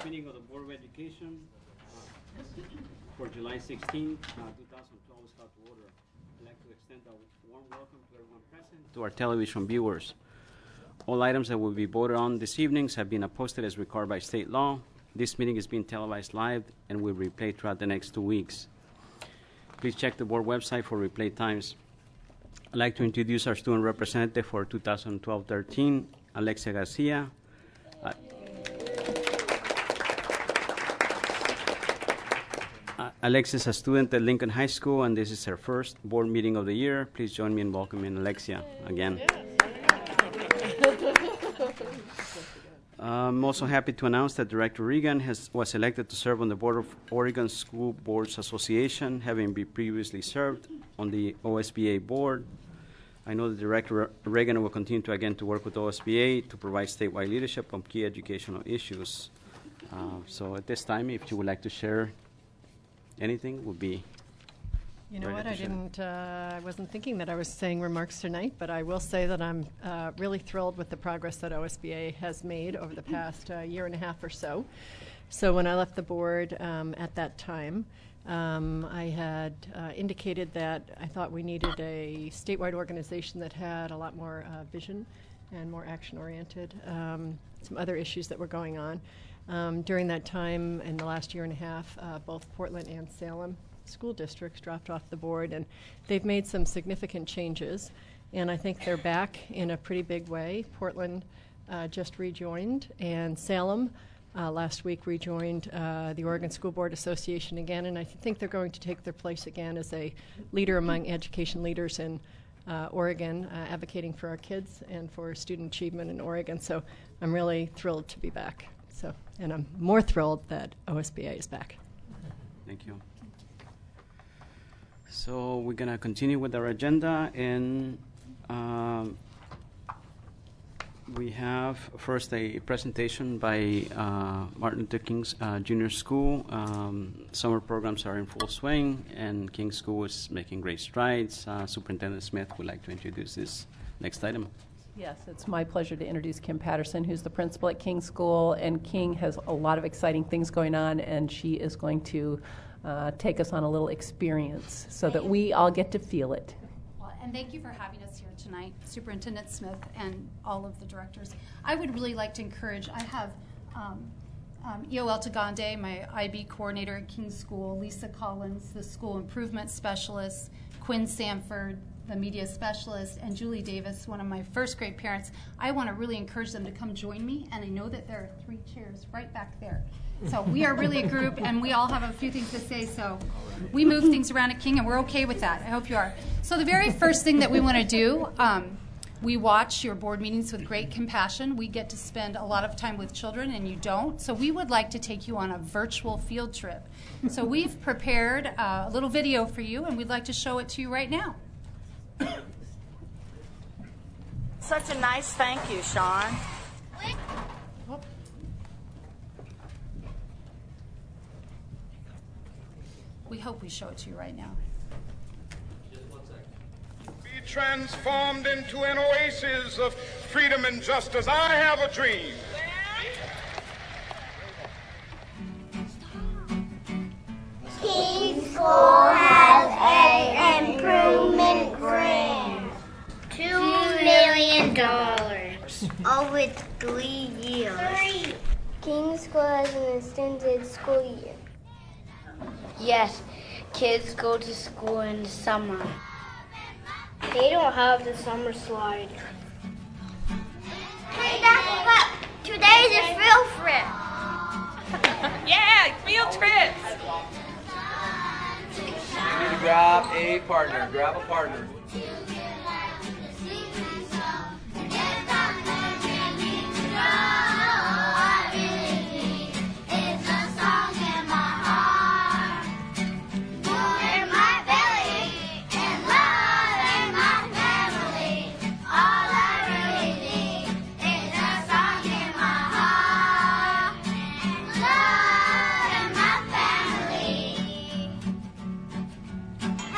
First meeting of the Board of Education for July 16, 2012 is called to order. I'd like to extend a warm welcome to everyone present, to our television viewers. All items that will be voted on this evening have been posted as required by state law. This meeting is being televised live and will replay throughout the next 2 weeks. Please check the board website for replay times. I'd like to introduce our student representative for 2012-13, Alexia Garcia. Alexia is a student at Lincoln High School, and this is her first board meeting of the year. Please join me in welcoming Alexia again. I'm also happy to announce that Director Regan was elected to serve on the board of Oregon School Boards Association, having been previously served on the OSBA board. I know that Director Regan will continue to work with OSBA to provide statewide leadership on key educational issues. So at this time, if you would like to share anything, would be. You know what, I wasn't thinking that I was saying remarks tonight, but I will say that I'm really thrilled with the progress that OSBA has made over the past year and a half or so. So when I left the board at that time, I had indicated that I thought we needed a statewide organization that had a lot more vision and more action-oriented, some other issues that were going on. During that time, in the last year and a half, both Portland and Salem school districts dropped off the board, and they've made some significant changes, and I think they're back in a pretty big way. Portland just rejoined, and Salem last week rejoined the Oregon School Board Association again, and I think they're going to take their place again as a leader among education leaders in Oregon, advocating for our kids and for student achievement in Oregon. So I'm really thrilled to be back. So, and I'm more thrilled that OSBA is back. Thank you. So we're going to continue with our agenda, and we have first a presentation by Martin Luther King's Junior School. Summer programs are in full swing, and King School is making great strides. Superintendent Smith would like to introduce this next item. Yes, it's my pleasure to introduce Kim Patterson, who's the principal at King School, and King has a lot of exciting things going on, and she is going to take us on a little experience so that we all get to feel it. Well, and thank you for having us here tonight, Superintendent Smith and all of the directors. I would really like to encourage, I have EOL Tagande, my IB coordinator at King School, Lisa Collins, the school improvement specialist, Quinn Sanford, the media specialist, and Julie Davis, one of my first grade parents. I want to really encourage them to come join me, and I know that there are 3 chairs right back there. So we are really a group, and we all have a few things to say, so we move things around at King, and we're okay with that. I hope you are. So the very first thing that we want to do, we watch your board meetings with great compassion. We get to spend a lot of time with children, and you don't. So we would like to take you on a virtual field trip. So we've prepared a little video for you, and we'd like to show it to you right now. Such a nice thank you, Sean. We hope we show it to you right now. Be transformed into an oasis of freedom and justice. I have a dream. King School has an improvement grant. $2 million over 3 years. King School has an extended school year. Yes, kids go to school in the summer. They don't have the summer slide. Hey, back up! Today's a field trip. Yeah, field trips. You need to grab a partner. Grab a partner.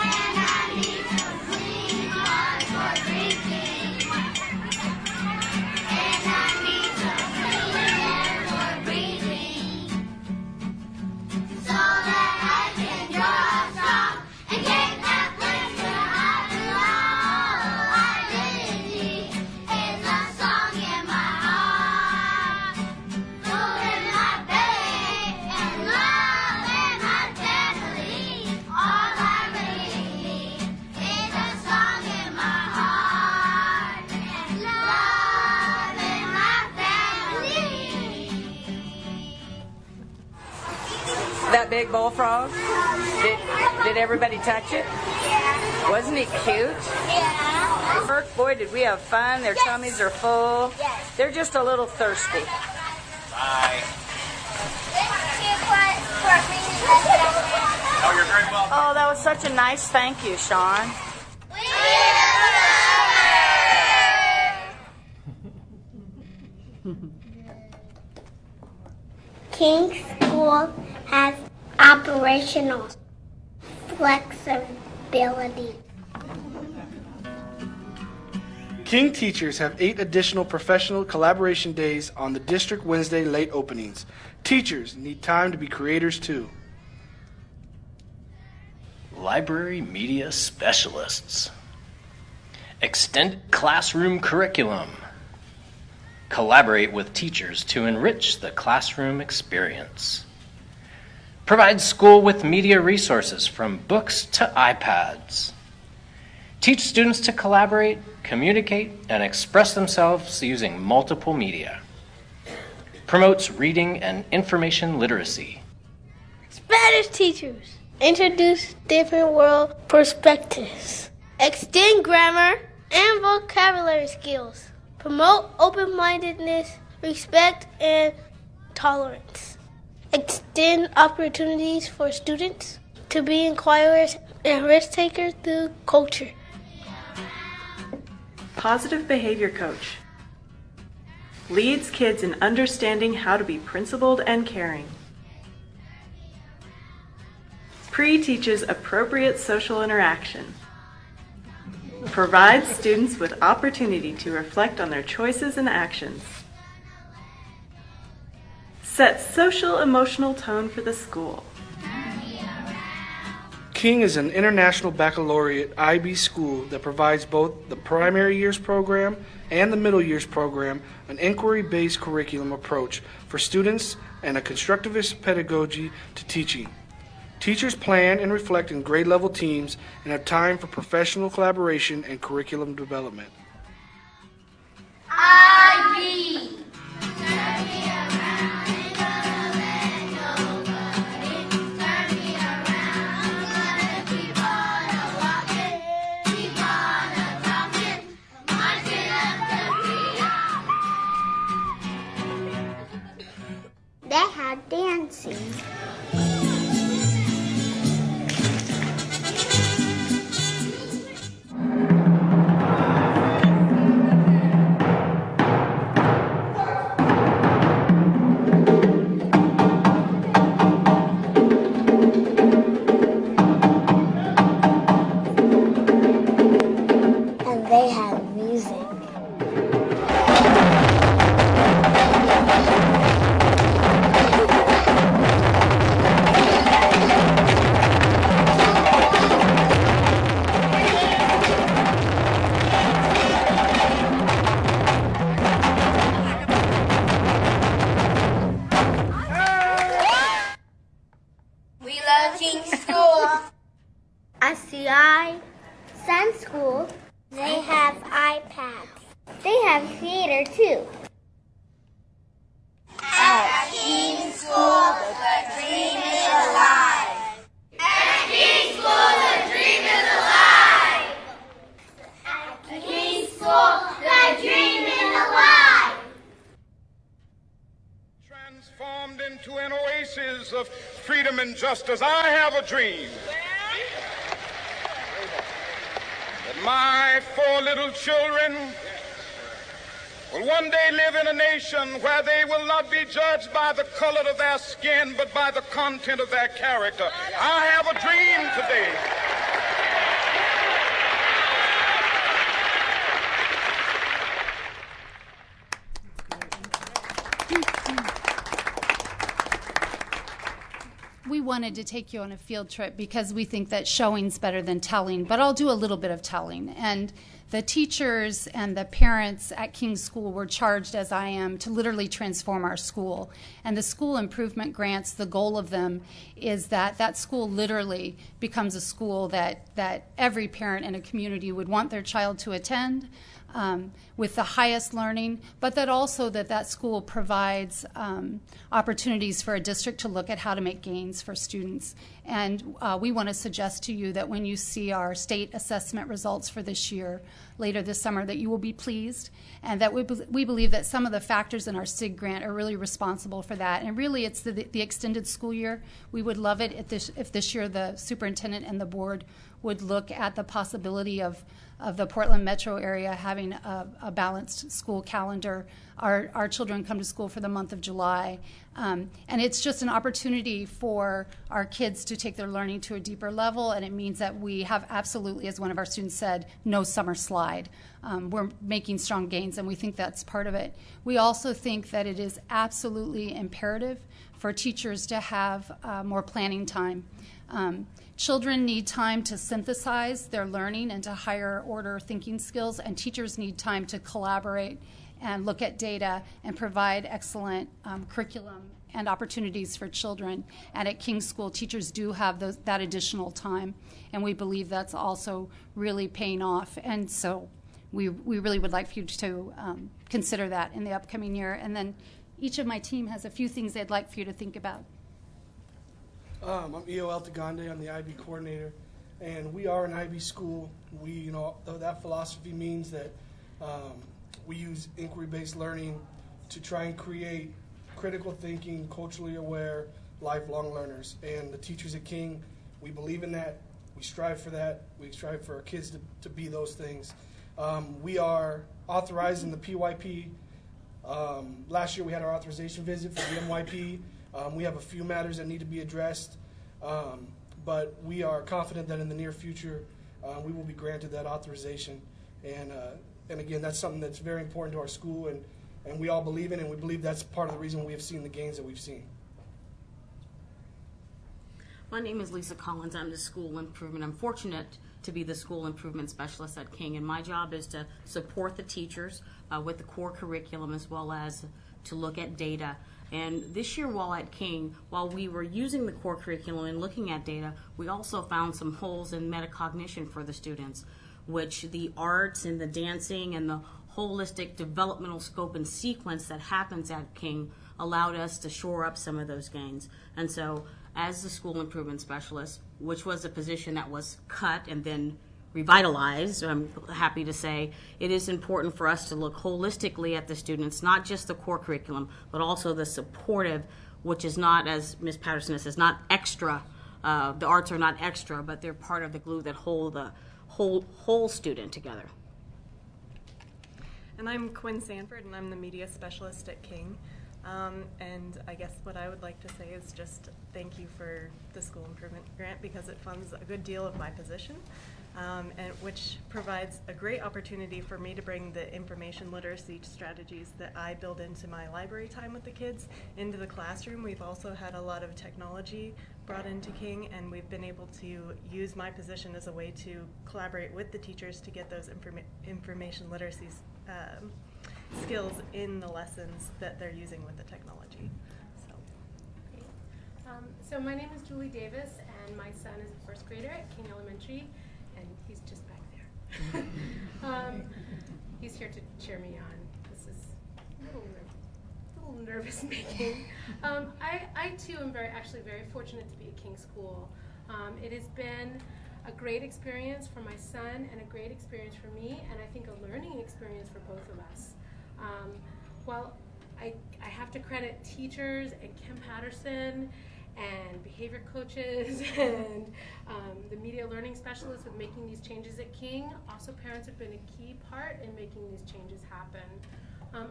And I need to sing that big bullfrog? Did everybody touch it? Yeah. Wasn't he cute? Yeah. Boy, did we have fun. Their tummies are full. Yes. They're just a little thirsty. Bye. Oh, you're very welcome. Oh, that was such a nice thank you, Sean. King School has operational flexibility. King teachers have 8 additional professional collaboration days on the District Wednesday late openings. Teachers need time to be creators too. Library media specialists. Extended classroom curriculum. Collaborate with teachers to enrich the classroom experience. Provide school with media resources from books to iPads. Teach students to collaborate, communicate, and express themselves using multiple media. Promotes reading and information literacy. Spanish teachers introduce different world perspectives. Extend grammar and vocabulary skills. Promote open-mindedness, respect, and tolerance. Extend opportunities for students to be inquirers and risk-takers through culture. Positive behavior coach. Leads kids in understanding how to be principled and caring. Pre-teaches appropriate social interaction. Provides students with opportunity to reflect on their choices and actions. Sets social emotional tone for the school. King is an international baccalaureate IB school that provides both the primary years program and the middle years program an inquiry-based curriculum approach for students and a constructivist pedagogy to teaching. Teachers plan and reflect in grade-level teams and have time for professional collaboration and curriculum development. IB. They had dancing. And they had music. We love King School. SCI, Sun School, they have iPads. They have theater too. At King School, the dream is alive. At King School, the dream is alive. At King School, the dream is alive. Transformed into an oasis of freedom and justice, I have a dream that my 4 little children will one day live in a nation where they will not be judged by the color of their skin, but by the content of their character. I have a dream today. We wanted to take you on a field trip because we think that showing's better than telling, but I'll do a little bit of telling. And The teachers and the parents at King's School were charged, as I am, to literally transform our school. And the school improvement grants, the goal of them is that that school literally becomes a school that every parent in a community would want their child to attend, with the highest learning, but that also that school provides opportunities for a district to look at how to make gains for students. And we want to suggest to you that when you see our state assessment results for this year, later this summer, that you will be pleased, and that we believe that some of the factors in our SIG grant are really responsible for that. And really, it's the extended school year. We would love it if this year the superintendent and the board would look at the possibility of the Portland metro area having a balanced school calendar. Our children come to school for the month of July. And it's just an opportunity for our kids to take their learning to a deeper level, and it means that we have absolutely, as one of our students said, no summer slide. We're making strong gains, and we think that's part of it. We also think that it is absolutely imperative for teachers to have more planning time. Children need time to synthesize their learning into higher order thinking skills, and teachers need time to collaborate and look at data and provide excellent curriculum and opportunities for children. And at King's School, teachers do have that additional time, and we believe that's also really paying off. And so we really would like for you to consider that in the upcoming year. And then each of my team has a few things they'd like for you to think about. I'm EOL Tagande. I'm the IB coordinator, and we are an IB school. That philosophy means that we use inquiry-based learning to try and create critical thinking, culturally aware, lifelong learners. And the teachers at King, we believe in that. We strive for that. We strive for our kids to be those things. We are authorizing the PYP. Last year we had our authorization visit for the MYP. We have a few matters that need to be addressed, but we are confident that in the near future we will be granted that authorization. And again, that's something that's very important to our school, and we all believe in it, and we believe that's part of the reason we have seen the gains that we've seen. My name is Lisa Collins. I'm the school improvement. I'm fortunate to be the school improvement specialist at King, and my job is to support the teachers with the core curriculum as well as to look at data. And this year while at King, while we were using the core curriculum and looking at data, we also found some holes in metacognition for the students, which the arts and the dancing and the holistic developmental scope and sequence that happens at King allowed us to shore up some of those gains. And so as the school improvement specialist, which was a position that was cut and then revitalized, I'm happy to say, it is important for us to look holistically at the students, not just the core curriculum, but also the supportive, which is not, as Ms. Patterson says, not extra. The arts are not extra, but they're part of the glue that hold the whole student together. And I'm Quinn Sanford, and I'm the media specialist at King. And I guess what I would like to say is just thank you for the school improvement grant, because it funds a good deal of my position. And which provides a great opportunity for me to bring the information literacy strategies that I build into my library time with the kids into the classroom. We've also had a lot of technology brought into King, and we've been able to use my position as a way to collaborate with the teachers to get those information literacy skills in the lessons that they're using with the technology. So my name is Julie Davis, and my son is a first grader at King Elementary, and he's just back there. He's here to cheer me on. This is a little nervous-making. I too am actually very fortunate to be at King School. It has been a great experience for my son and a great experience for me, and I think a learning experience for both of us. Well, I have to credit teachers and Kim Patterson and behavior coaches and the media learning specialists with making these changes at King. Also, parents have been a key part in making these changes happen.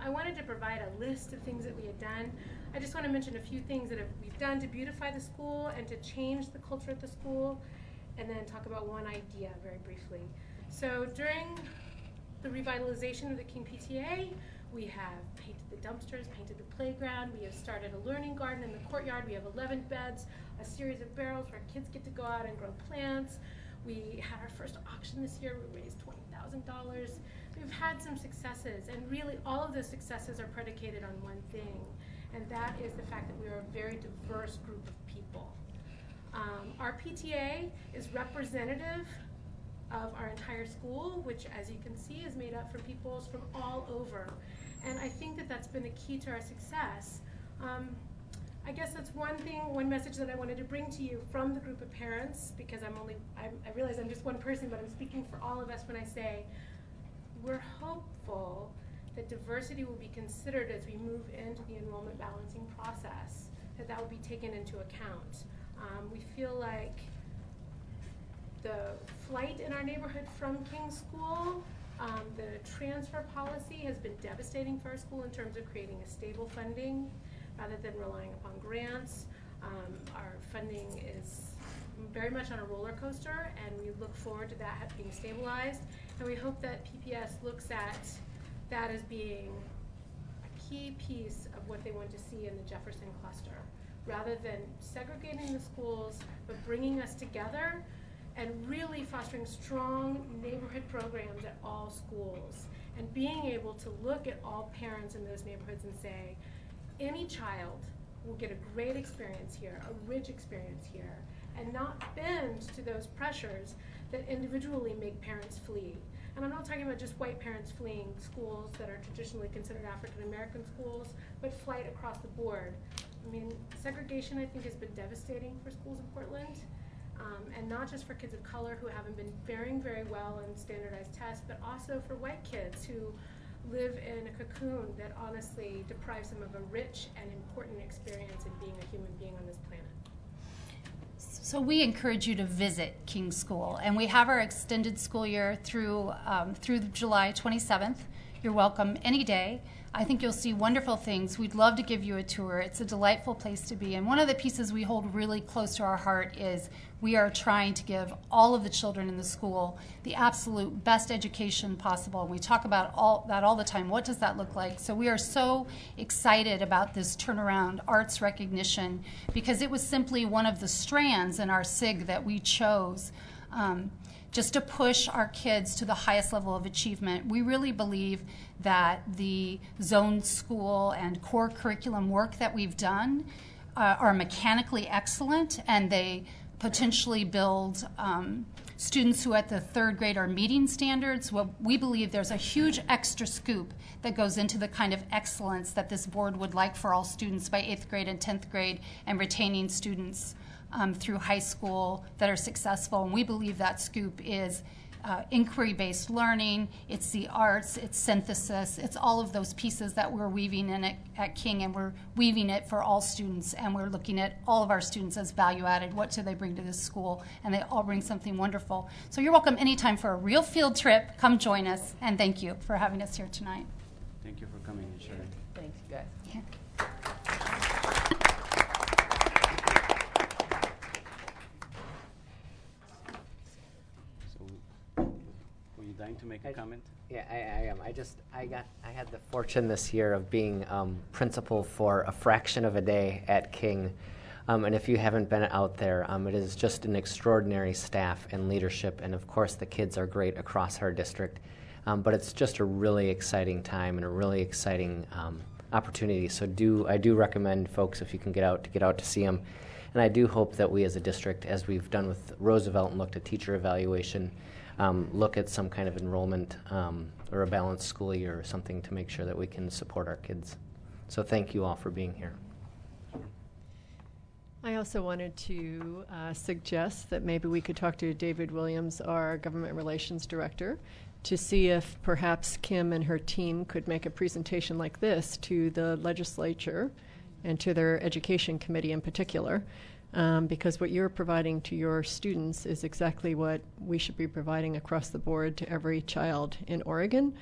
I wanted to provide a list of things that we had done. I just want to mention a few things that we've done to beautify the school and to change the culture at the school, and then talk about one idea very briefly. So during the revitalization of the King PTA, we have painted the dumpsters, painted the playground. We have started a learning garden in the courtyard. We have 11 beds, a series of barrels where kids get to go out and grow plants. We had our first auction this year. We raised $20,000. We've had some successes, and really all of those successes are predicated on one thing, and that is the fact that we are a very diverse group of people. Our PTA is representative of our entire school, which, as you can see, is made up from people from all over. And I think that that's been the key to our success. I guess that's one message that I wanted to bring to you from the group of parents, because I realize I'm just one person, but I'm speaking for all of us when I say we're hopeful that diversity will be considered as we move into the enrollment balancing process, that will be taken into account. We feel like the flight in our neighborhood from King School, the transfer policy has been devastating for our school in terms of creating a stable funding rather than relying upon grants. Our funding is very much on a roller coaster, and we look forward to that being stabilized. And we hope that PPS looks at that as being a key piece of what they want to see in the Jefferson cluster, rather than segregating the schools, but bringing us together and really fostering strong neighborhood programs at all schools, and being able to look at all parents in those neighborhoods and say, any child will get a great experience here, a rich experience here, and not bend to those pressures that individually make parents flee. And I'm not talking about just white parents fleeing schools that are traditionally considered African American schools, but flight across the board. I mean, segregation, I think, has been devastating for schools in Portland, and not just for kids of color who haven't been faring very well in standardized tests, but also for white kids who live in a cocoon that honestly deprives them of a rich and important experience in being a human being on this planet. So we encourage you to visit King School, and we have our extended school year through July 27th. You're welcome any day. I think you'll see wonderful things. We'd love to give you a tour. It's a delightful place to be. And one of the pieces we hold really close to our heart is we are trying to give all of the children in the school the absolute best education possible. We talk about that all the time. What does that look like? So we are so excited about this turnaround arts recognition, because it was simply one of the strands in our SIG that we chose just to push our kids to the highest level of achievement. We really believe that the zone school and core curriculum work that we've done are mechanically excellent, and they potentially build students who at the third grade are meeting standards. Well, we believe there's a huge extra scoop that goes into the kind of excellence that this board would like for all students by 8th grade and 10th grade, and retaining students through high school that are successful. And we believe that scoop is inquiry-based learning, it's the arts, it's synthesis, it's all of those pieces that we're weaving in at King, and we're weaving it for all students, and we're looking at all of our students as value-added. What do they bring to this school? And they all bring something wonderful. So you're welcome anytime for a real field trip. Come join us, and thank you for having us here tonight. Thank you for coming and sharing. Thanks, you guys. Yeah. Dying to make a comment? Yeah, I am. I had the fortune this year of being principal for a fraction of a day at King. And if you haven't been out there, it is just an extraordinary staff and leadership. And of course, the kids are great across our district. But it's just a really exciting time and a really exciting opportunity. So I do recommend folks, if you can get out to see them. And I do hope that we as a district, as we've done with Roosevelt and looked at teacher evaluation, look at some kind of enrollment or a balanced school year or something to make sure that we can support our kids. So thank you all for being here. I also wanted to suggest that maybe we could talk to David Williams, our Government Relations Director, to see if perhaps Kim and her team could make a presentation like this to the legislature and to their education committee in particular. Because what you're providing to your students is exactly what we should be providing across the board to every child in Oregon.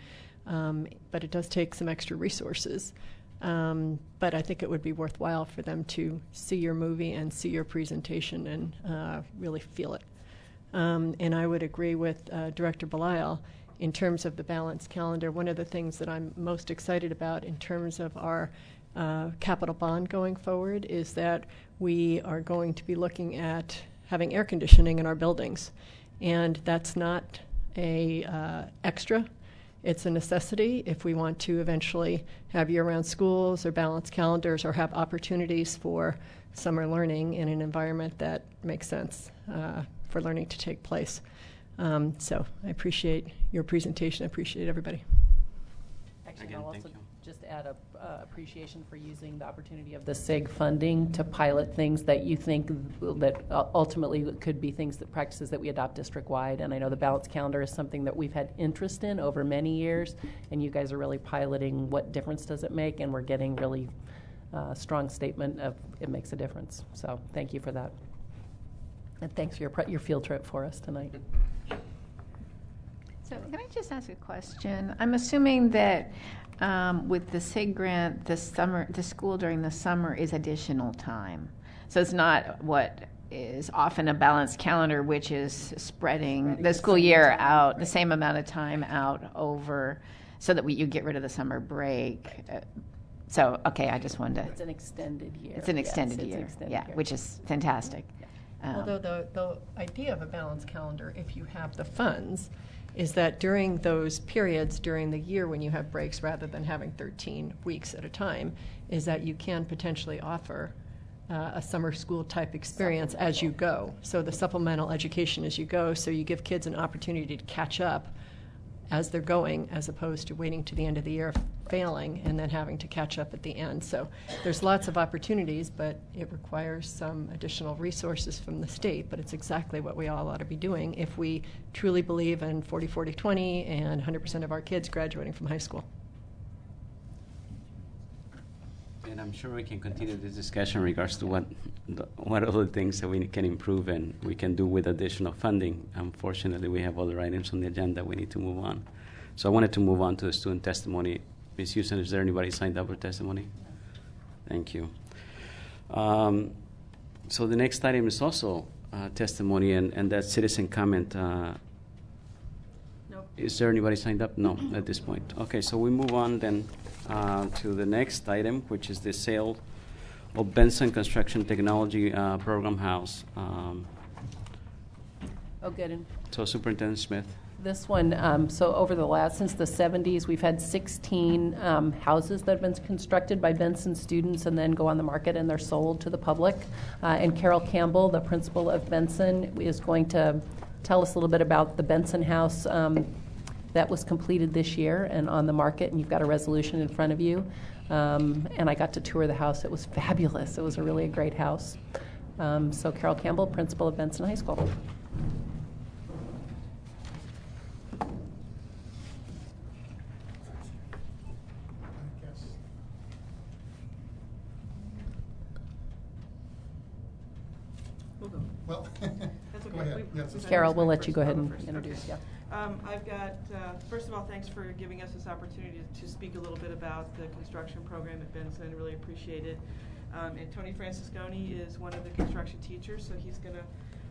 But it does take some extra resources. But I think it would be worthwhile for them to see your movie and see your presentation and really feel it. And I would agree with Director Belisle in terms of the balanced calendar. One of the things that I'm most excited about in terms of our capital bond going forward is that we are going to be looking at having air conditioning in our buildings. And that's not a extra. It's a necessity if we want to eventually have year-round schools or balanced calendars or have opportunities for summer learning in an environment that makes sense for learning to take place. So I appreciate your presentation. I appreciate everybody. Actually, Again, I'll also thank you. just add a appreciation for using the opportunity of the SIG funding to pilot things that you think that ultimately could be things that practices that we adopt district-wide. And I know the balanced calendar is something that we've had interest in over many years, and you guys are really piloting what difference does it make, and we're getting really strong statement of it makes a difference. So thank you for that. And thanks for your field trip for us tonight. So can I just ask a question? I'm assuming that with the SIG grant, the school during the summer is additional time. So it's not what is often a balanced calendar, which is spreading the school year out, the same amount of time out over, so that you get rid of the summer break. So, okay, I just wanted to. It's an extended year. It's an extended Yes, it's year. an extended Yeah, year. which is fantastic. Although the idea of a balanced calendar, if you have the funds, is that during those periods during the year when you have breaks, rather than having 13 weeks at a time, is that you can potentially offer a summer school type experience as you go. So the supplemental education as you go, so you give kids an opportunity to catch up as they're going, as opposed to waiting to the end of the year, failing, and then having to catch up at the end. So there's lots of opportunities, but it requires some additional resources from the state, but it's exactly what we all ought to be doing if we truly believe in 40-40-20 and 100% of our kids graduating from high school. And I'm sure we can continue this discussion in regards to what other things that we can improve and we can do with additional funding. Unfortunately, we have other items on the agenda we need to move on. So I wanted to move on to the student testimony. Ms. Houston, is there anybody signed up for testimony? Thank you. So the next item is also testimony, and that's citizen comment. Nope. Is there anybody signed up? No, at this point. Okay, so we move on then to the next item, which is the sale of Benson Construction Technology Program House. Oh, good. And So Superintendent Smith. this one, so over since the 70s, we've had 16 houses that have been constructed by Benson students and then go on the market and they're sold to the public. And Carol Campbell, the principal of Benson, is going to tell us a little bit about the Benson house that was completed this year and on the market, and you've got a resolution in front of you. And I got to tour the house. It was fabulous. It was really a great house. So Carol Campbell, principal of Benson High School. Well, That's okay. go ahead. Yes. Carol, we'll let you go ahead and introduce. Okay. I've got, first of all, thanks for giving us this opportunity to speak a little bit about the construction program at Benson. Really appreciate it. And Tony Francisconi is one of the construction teachers, so he's going to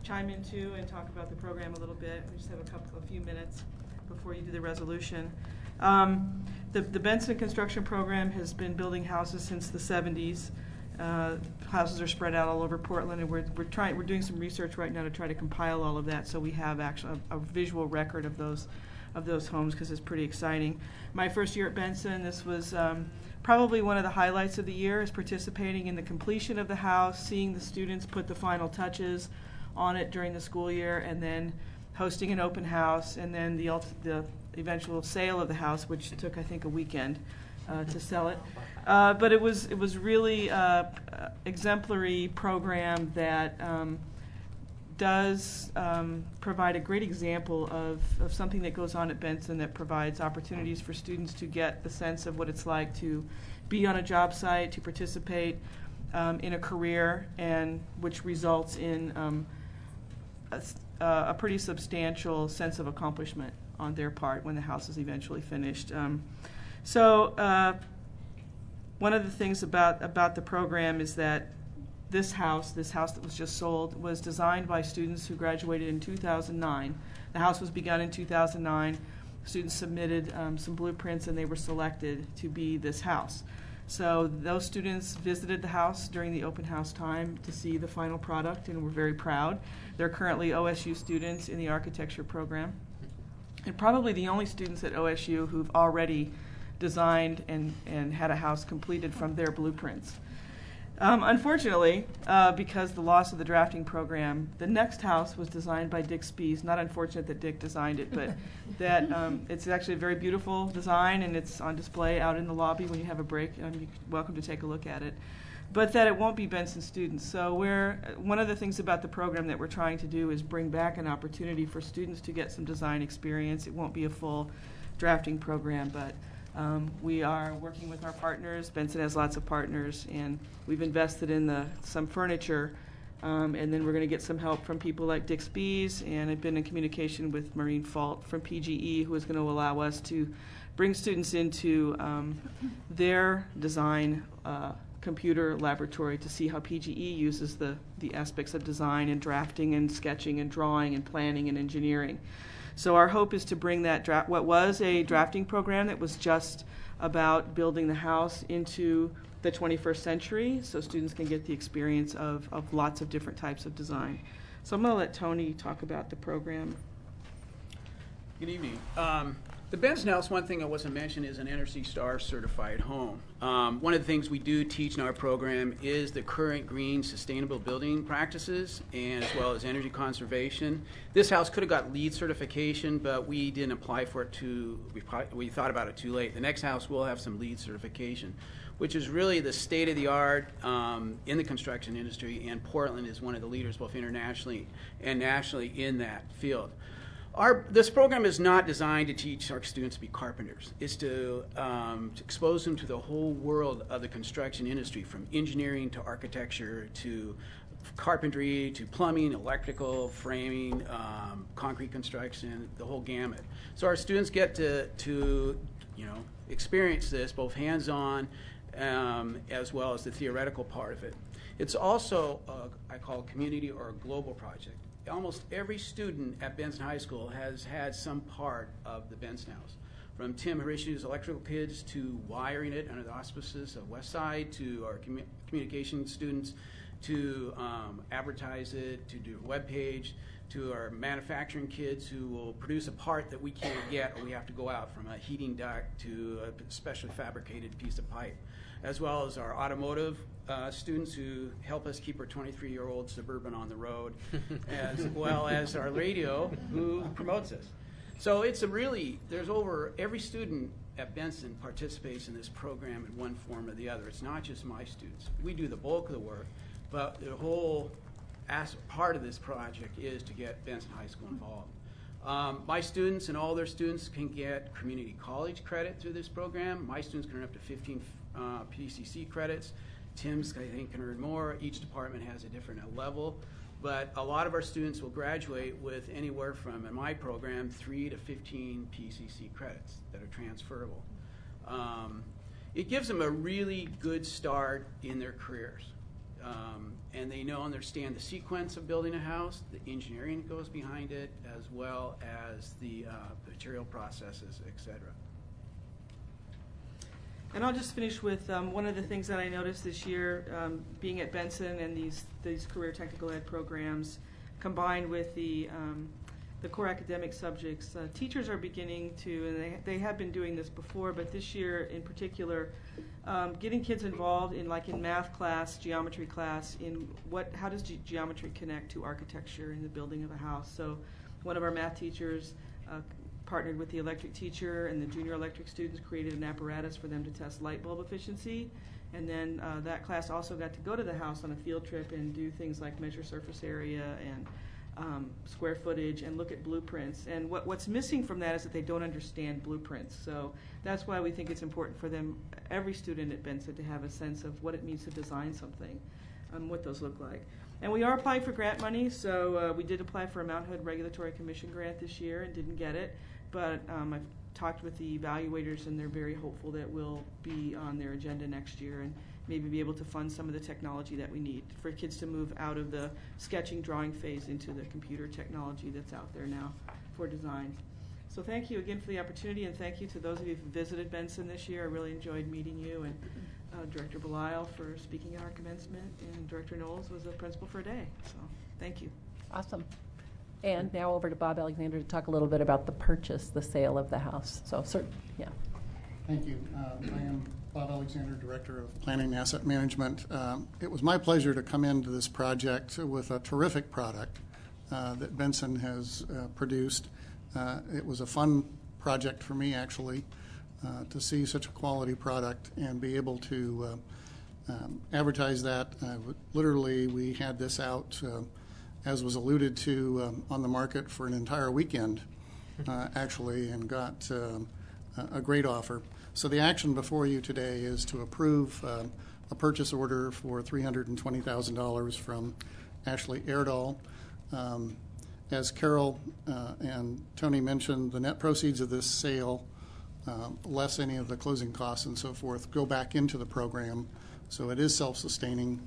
chime in too and talk about the program a little bit. We just have a few minutes before you do the resolution. The Benson construction program has been building houses since the 70s. Houses are spread out all over Portland, and we're doing some research right now to try to compile all of that, so we have actually a visual record of those homes, because it's pretty exciting. My first year at Benson, this was probably one of the highlights of the year, is participating in the completion of the house, seeing the students put the final touches on it during the school year, and then hosting an open house, and then the eventual sale of the house, which took, I think, a weekend to sell it. But it was really exemplary program that does provide a great example of something that goes on at Benson that provides opportunities for students to get the sense of what it's like to be on a job site, to participate in a career, and which results in a pretty substantial sense of accomplishment on their part when the house is eventually finished. One of the things about the program is that this house that was just sold, was designed by students who graduated in 2009. The house was begun in 2009. Students submitted some blueprints, and they were selected to be this house. So those students visited the house during the open house time to see the final product, and we're very proud. They're currently OSU students in the architecture program, and probably the only students at OSU who've already designed and had a house completed from their blueprints. Unfortunately, because the loss of the drafting program, the next house was designed by Dick Spees. Not unfortunate that Dick designed it, but that it's actually a very beautiful design, and it's on display out in the lobby when you have a break. You're welcome to take a look at it. But that it won't be Benson students. So one of the things about the program that we're trying to do is bring back an opportunity for students to get some design experience. It won't be a full drafting program, but we are working with our partners. Benson has lots of partners, and we've invested in some furniture, and then we're going to get some help from people like Dick Spees, and I've been in communication with Maureen Fault from PGE, who is going to allow us to bring students into their design computer laboratory to see how PGE uses the aspects of design and drafting and sketching and drawing and planning and engineering. So our hope is to bring that what was a drafting program that was just about building the house into the 21st century, so students can get the experience of lots of different types of design. So I'm going to let Tony talk about the program. Good evening. The Benson House, one thing I wasn't mentioned, is an Energy Star certified home. One of the things we do teach in our program is the current green sustainable building practices, and as well as energy conservation. This house could have got LEED certification, but we didn't apply for it we thought about it too late. The next house will have some LEED certification, which is really the state of the art in the construction industry, and Portland is one of the leaders both internationally and nationally in that field. This program is not designed to teach our students to be carpenters. It's to expose them to the whole world of the construction industry, from engineering to architecture to carpentry to plumbing, electrical, framing, concrete construction, the whole gamut. So our students get to experience this both hands-on as well as the theoretical part of it. It's also I call a community or a global project. Almost every student at Benson High School has had some part of the Benson House, from Tim Harishu's electrical kids to wiring it under the auspices of Westside, to our communication students, to advertise it, to do a web page, to our manufacturing kids who will produce a part that we can't get, or we have to go out, from a heating duct to a specially fabricated piece of pipe, as well as our automotive students who help us keep our 23-year-old Suburban on the road, as well as our radio who promotes us. So it's every student at Benson participates in this program in one form or the other. It's not just my students. We do the bulk of the work, but the whole part of this project is to get Benson High School involved. My students and all their students can get community college credit through this program. My students can earn up to 15 PCC credits. Tim's, I think, can earn more. Each department has a different level. But a lot of our students will graduate with anywhere from, in my program, 3 to 15 PCC credits that are transferable. It gives them a really good start in their careers. And they understand the sequence of building a house, the engineering that goes behind it, as well as the material processes, etc. And I'll just finish with one of the things that I noticed this year, being at Benson and these career technical ed programs, combined with the core academic subjects. Teachers are beginning to, and they have been doing this before, but this year in particular, getting kids involved in math class, geometry class, how does geometry connect to architecture in the building of a house. So one of our math teachers partnered with the electric teacher, and the junior electric students created an apparatus for them to test light bulb efficiency. And then that class also got to go to the house on a field trip and do things like measure surface area and square footage and look at blueprints. And what's missing from that is that they don't understand blueprints. So that's why we think it's important for them, every student at Benson, to have a sense of what it means to design something, what those look like. And we are applying for grant money, so we did apply for a Mount Hood Regulatory Commission grant this year and didn't get it. But I've talked with the evaluators, and they're very hopeful that we'll be on their agenda next year and maybe be able to fund some of the technology that we need for kids to move out of the sketching, drawing phase into the computer technology that's out there now for design. So thank you again for the opportunity, and thank you to those of you who visited Benson this year. I really enjoyed meeting you, and Director Belisle for speaking at our commencement, and Director Knowles was a principal for a day. So thank you. Awesome. And now over to Bob Alexander to talk a little bit about the purchase, the sale of the house. So, yeah. Thank you. I am Bob Alexander, Director of Planning and Asset Management. It was my pleasure to come into this project with a terrific product that Benson has produced. It was a fun project for me, actually, to see such a quality product and be able to advertise that. Literally, we had this out, as was alluded to, on the market for an entire weekend, actually, and got a great offer. So the action before you today is to approve a purchase order for $320,000 from Ashley Erdahl. As Carol and Tony mentioned, the net proceeds of this sale, less any of the closing costs and so forth, go back into the program. So it is self-sustaining.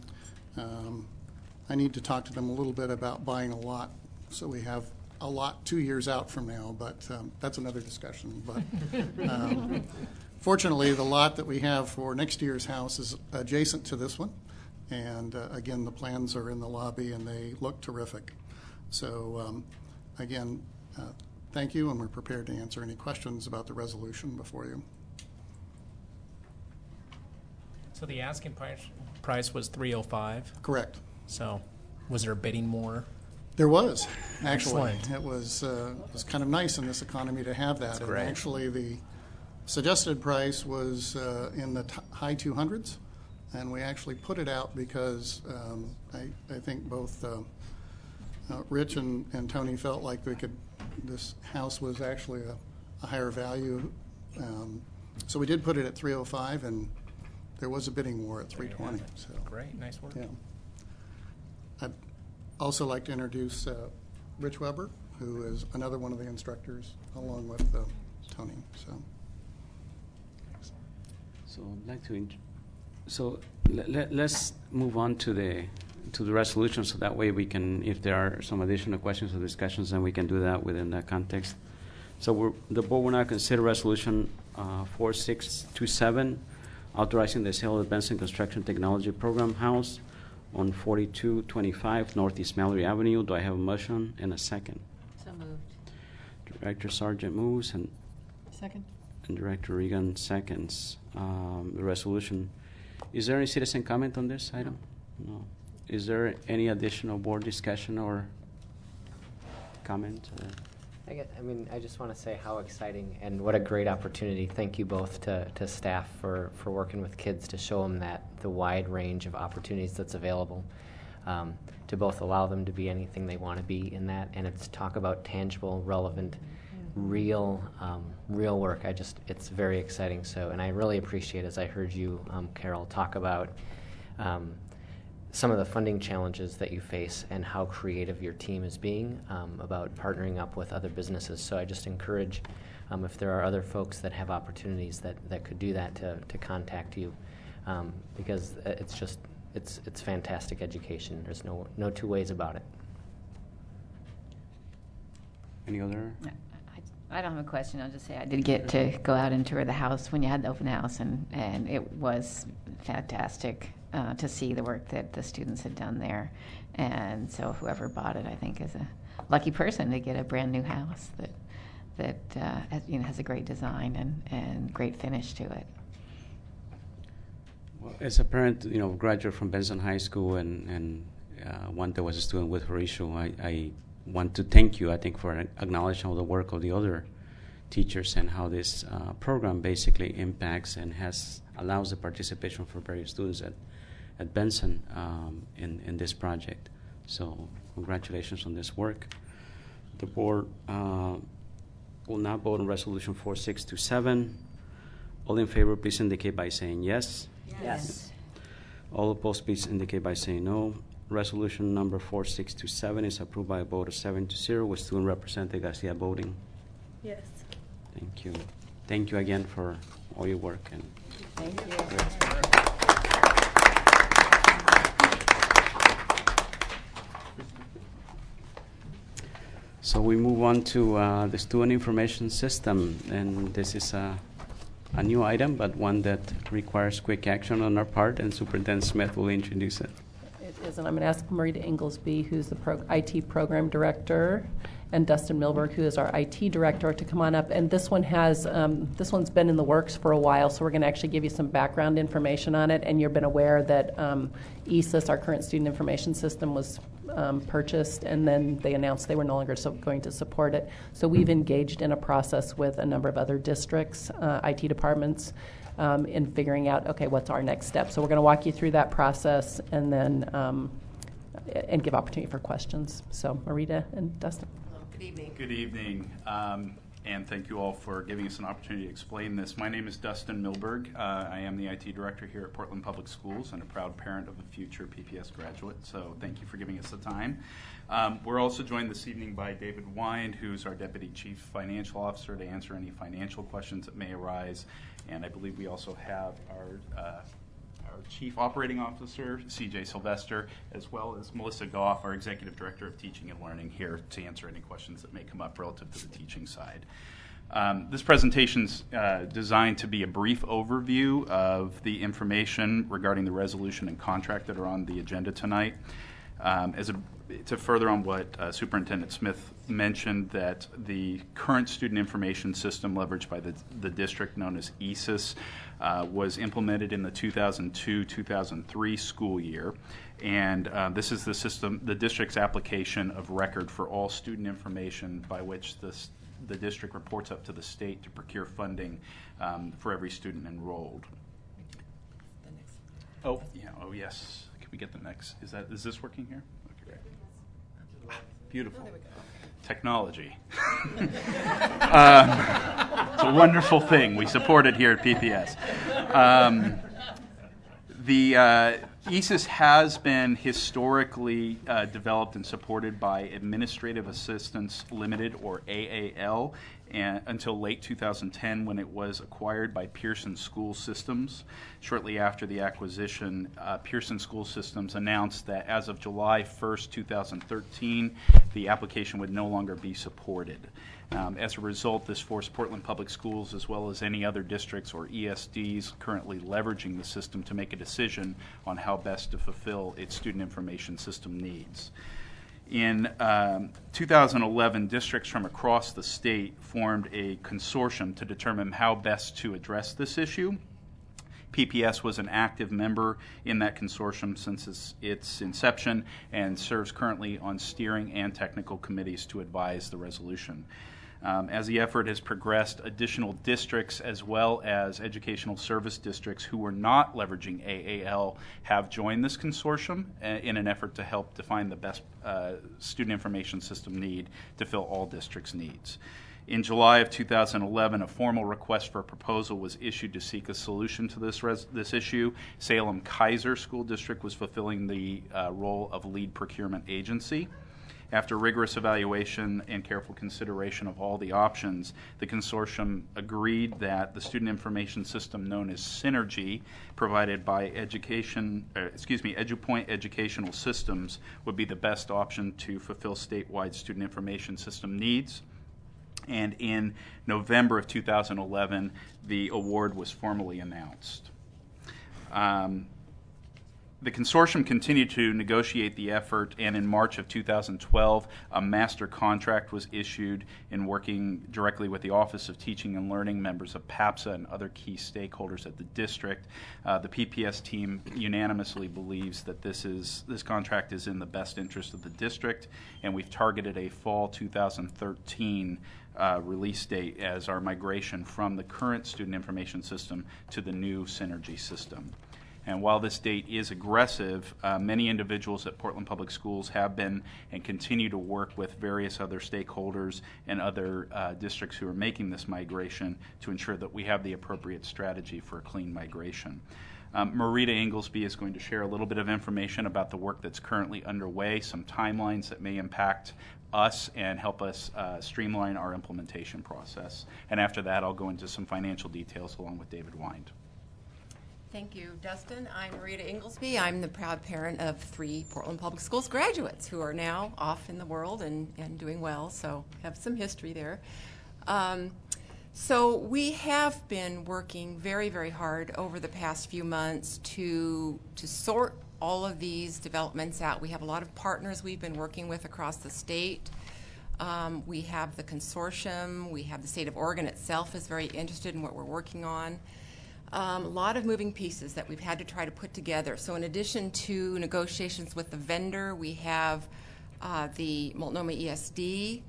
I need to talk to them a little bit about buying a lot, so we have a lot 2 years out from now, but that's another discussion. But fortunately, the lot that we have for next year's house is adjacent to this one. And again, the plans are in the lobby and they look terrific. So again, thank you, and we're prepared to answer any questions about the resolution before you. So the asking price was $305? Correct. So was there bidding more? There was, actually. Excellent. It was kind of nice in this economy to have that. That's And great. actually, the suggested price was in the high 200s, and we actually put it out because I think both Rich and Tony felt like this house was actually a higher value. So we did put it at 305, and there was a bidding war at 320. So Great, nice work. yeah. I'd also like to introduce Rich Weber, who is another one of the instructors, along with Tony. So I'd like to. Let's move on to the resolution, so that way we can, if there are some additional questions or discussions, then we can do that within that context. So the board will now consider resolution 4627, authorizing the sale of the Benson Construction Technology Program House on 4225 Northeast Mallory Avenue. Do I have a motion and a second? So moved. Director Sargent moves and Second. Director Regan seconds the resolution. Is there any citizen comment on this item? No. Is there any additional board discussion or comment? I just want to say how exciting and what a great opportunity. Thank you both to staff for working with kids to show them the wide range of opportunities that's available, to both allow them to be anything they want to be in that, and it's talk about tangible, relevant, real work. It's very exciting. So, and I really appreciate, as I heard you, Carol, talk about some of the funding challenges that you face and how creative your team is being about partnering up with other businesses. So I just encourage, if there are other folks that have opportunities that could do that, to contact you, because it's fantastic education. There's no two ways about it. Any other? I don't have a question. I'll just say I did get to go out and tour the house when you had the open house, and it was fantastic to see the work that the students had done there. And so whoever bought it, I think, is a lucky person to get a brand new house that has a great design and great finish to it. Well, as a parent, graduate from Benson High School and one that was a student with Horatio, I want to thank you, I think, for acknowledging all the work of the other teachers and how this program basically impacts and allows the participation for various students at Benson in this project. So congratulations on this work. The board will now vote on resolution 4627. All in favor, please indicate by saying yes. Yes. All opposed, please indicate by saying no. Resolution number 4627 is approved by a vote of 7-0 with Student Representative Garcia voting. Yes. Thank you. Thank you again for all your work. And thank you. So we move on to the student information system, and this is a new item, but one that requires quick action on our part, and Superintendent Smith will introduce it. It is, and I'm going to ask Marita Inglesby, who's the IT program director, and Dustin Milberg, who is our IT director, to come on up. And this one has, this one's been in the works for a while, so we're going to actually give you some background information on it. And you've been aware that ESIS, our current student information system, was purchased, and then they announced they were no longer going to support it. So we've engaged in a process with a number of other districts, IT departments, in figuring out, okay, what's our next step. So we're going to walk you through that process and then and give opportunity for questions. So Marita and Dustin. Good evening. Good evening, and thank you all for giving us an opportunity to explain this. My name is Dustin Milberg. I am the IT director here at Portland Public Schools and a proud parent of a future PPS graduate, so thank you for giving us the time. We're also joined this evening by David Wind, who's our Deputy Chief Financial Officer, to answer any financial questions that may arise, and I believe we also have our Chief Operating Officer, CJ Sylvester, as well as Melissa Goff, our Executive Director of Teaching and Learning, here to answer any questions that may come up relative to the teaching side. This presentation's designed to be a brief overview of the information regarding the resolution and contract that are on the agenda tonight. To further on what Superintendent Smith mentioned, that the current student information system leveraged by the district, known as ESIS, was implemented in the 2002-2003 school year, and this is the system, the district's application of record for all student information by which the district reports up to the state to procure funding for every student enrolled. Oh, yeah. Oh, yes. Can we get the next? Is this working here? Okay. Beautiful. Oh, there we go. Technology. It's a wonderful thing. We support it here at PPS. The ESIS has been historically developed and supported by Administrative Assistance Limited, or AAL, until late 2010, when it was acquired by Pearson School Systems. Shortly after the acquisition, Pearson School Systems announced that as of July 1st, 2013, the application would no longer be supported. As a result, this forced Portland Public Schools, as well as any other districts or ESDs currently leveraging the system, to make a decision on how best to fulfill its student information system needs. In 2011, districts from across the state formed a consortium to determine how best to address this issue. PPS was an active member in that consortium since its inception and serves currently on steering and technical committees to advise the resolution. As the effort has progressed, additional districts as well as educational service districts who were not leveraging AAL have joined this consortium in an effort to help define the best student information system need to fill all districts' needs. In July of 2011, a formal request for a proposal was issued to seek a solution to this issue. Salem Kaiser School District was fulfilling the role of lead procurement agency. After rigorous evaluation and careful consideration of all the options, the consortium agreed that the student information system known as Synergy, provided by EduPoint Educational Systems, would be the best option to fulfill statewide student information system needs. And in November of 2011, the award was formally announced. The consortium continued to negotiate the effort, and in March of 2012, a master contract was issued in working directly with the Office of Teaching and Learning, members of PAPSA, and other key stakeholders at the district. The PPS team unanimously believes that this contract is in the best interest of the district, and we've targeted a fall 2013 release date as our migration from the current student information system to the new Synergy system. And while this date is aggressive, many individuals at Portland Public Schools have been and continue to work with various other stakeholders and other districts who are making this migration to ensure that we have the appropriate strategy for a clean migration. Marita Inglesby is going to share a little bit of information about the work that's currently underway, some timelines that may impact us and help us streamline our implementation process. And after that, I'll go into some financial details along with David Wind. Thank you, Dustin. I'm Marita Inglesby. I'm the proud parent of 3 Portland Public Schools graduates who are now off in the world and doing well, so have some history there. So we have been working very, very hard over the past few months to sort all of these developments out. We have a lot of partners we've been working with across the state. We have the consortium. We have the state of Oregon itself is very interested in what we're working on. A lot of moving pieces that we've had to try to put together. So in addition to negotiations with the vendor, we have the Multnomah ESD.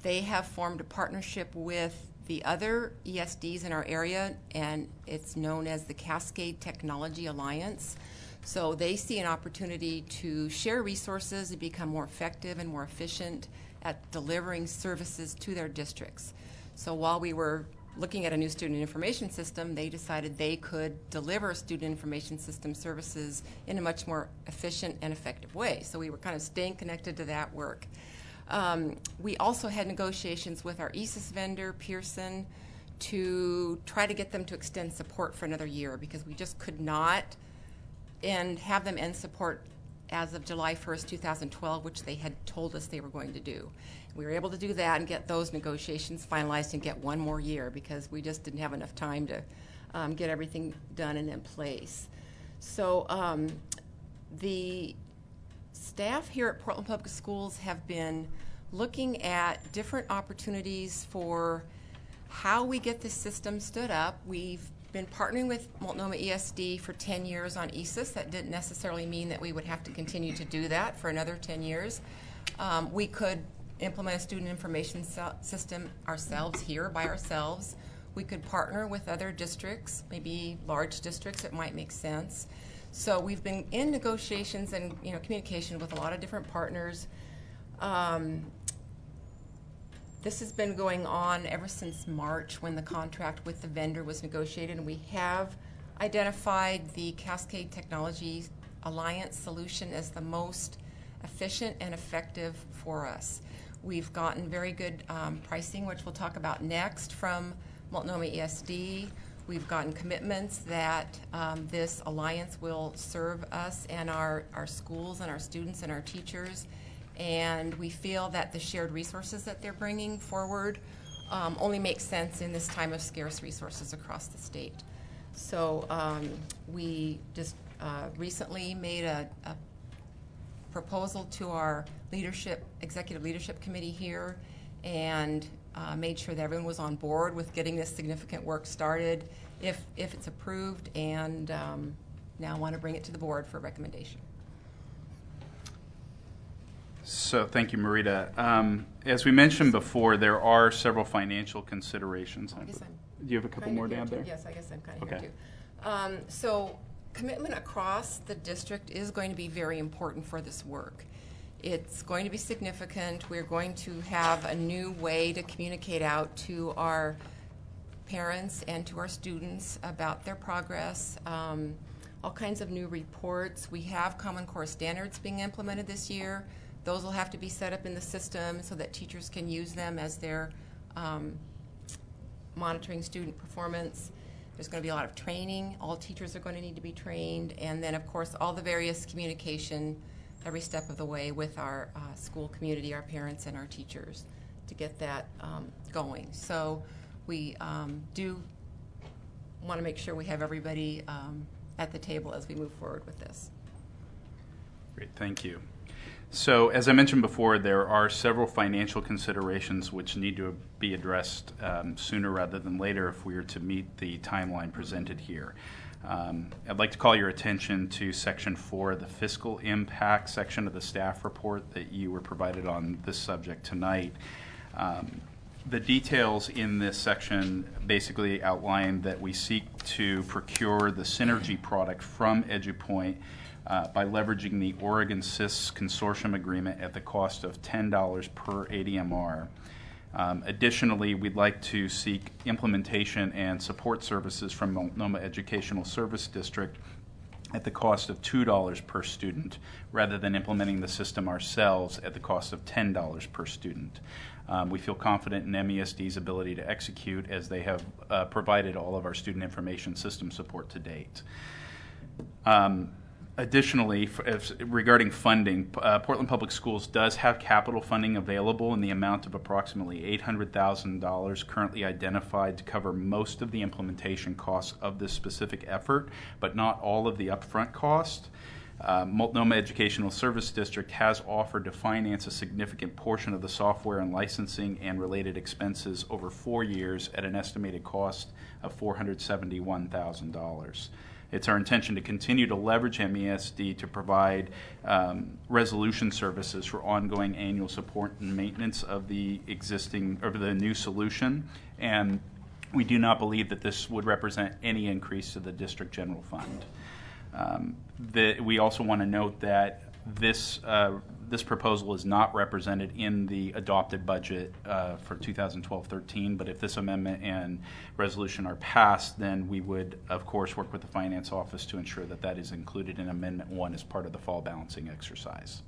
They have formed a partnership with the other ESDs in our area, and it's known as the Cascade Technology Alliance. So they see an opportunity to share resources and become more effective and more efficient at delivering services to their districts. So while we were looking at a new student information system, they decided they could deliver student information system services in a much more efficient and effective way. So we were kind of staying connected to that work. We also had negotiations with our ESIS vendor, Pearson, to try to get them to extend support for another year because we just could not have them end support as of July 1st, 2012, which they had told us they were going to do. We were able to do that and get those negotiations finalized and get one more year because we just didn't have enough time to get everything done and in place. So the staff here at Portland Public Schools have been looking at different opportunities for how we get this system stood up. We've been partnering with Multnomah ESD for 10 years on ESIS. That didn't necessarily mean that we would have to continue to do that for another 10 years. We could implement a student information system ourselves here by ourselves. We could partner with other districts, maybe large districts. It might make sense. So we've been in negotiations and communication with a lot of different partners. This has been going on ever since March when the contract with the vendor was negotiated, and we have identified the Cascade Technology Alliance solution as the most efficient and effective for us. We've gotten very good pricing, which we'll talk about next, from Multnomah ESD. We've gotten commitments that this alliance will serve us and our schools and our students and our teachers. And we feel that the shared resources that they're bringing forward only make sense in this time of scarce resources across the state. So we just recently made a proposal to our executive leadership committee here and made sure that everyone was on board with getting this significant work started if it's approved, and now want to bring it to the board for recommendation. So thank you, Marita. As we mentioned before, there are several financial considerations. Do you have a couple more down there? Yes, I guess I'm kind of here too. So commitment across the district is going to be very important for this work. It's going to be significant. We're going to have a new way to communicate out to our parents and to our students about their progress. All kinds of new reports. We have Common Core standards being implemented this year. Those will have to be set up in the system so that teachers can use them as they're monitoring student performance. There's going to be a lot of training. All teachers are going to need to be trained. And then, of course, all the various communication every step of the way with our school community, our parents, and our teachers to get that going. So we do want to make sure we have everybody at the table as we move forward with this. Great, thank you. So as I mentioned before, there are several financial considerations which need to be addressed sooner rather than later if we are to meet the timeline presented here. I'd like to call your attention to Section 4, the fiscal impact section of the staff report that you were provided on this subject tonight. The details in this section basically outline that we seek to procure the synergy product from EduPoint by leveraging the Oregon SIS Consortium Agreement at the cost of $10 per ADMR. Additionally, we'd like to seek implementation and support services from Multnomah Educational Service District at the cost of $2 per student, rather than implementing the system ourselves at the cost of $10 per student. We feel confident in MESD's ability to execute, as they have provided all of our student information system support to date. Additionally, regarding funding, Portland Public Schools does have capital funding available in the amount of approximately $800,000 currently identified to cover most of the implementation costs of this specific effort, but not all of the upfront cost. Multnomah Educational Service District has offered to finance a significant portion of the software and licensing and related expenses over 4 years at an estimated cost of $471,000. It's our intention to continue to leverage MESD to provide resolution services for ongoing annual support and maintenance of the new solution, and we do not believe that this would represent any increase to the district general fund. We also want to note that this proposal is not represented in the adopted budget for 2012-13, but if this amendment and resolution are passed, then we would, of course, work with the Finance Office to ensure that that is included in Amendment 1 as part of the fall balancing exercise.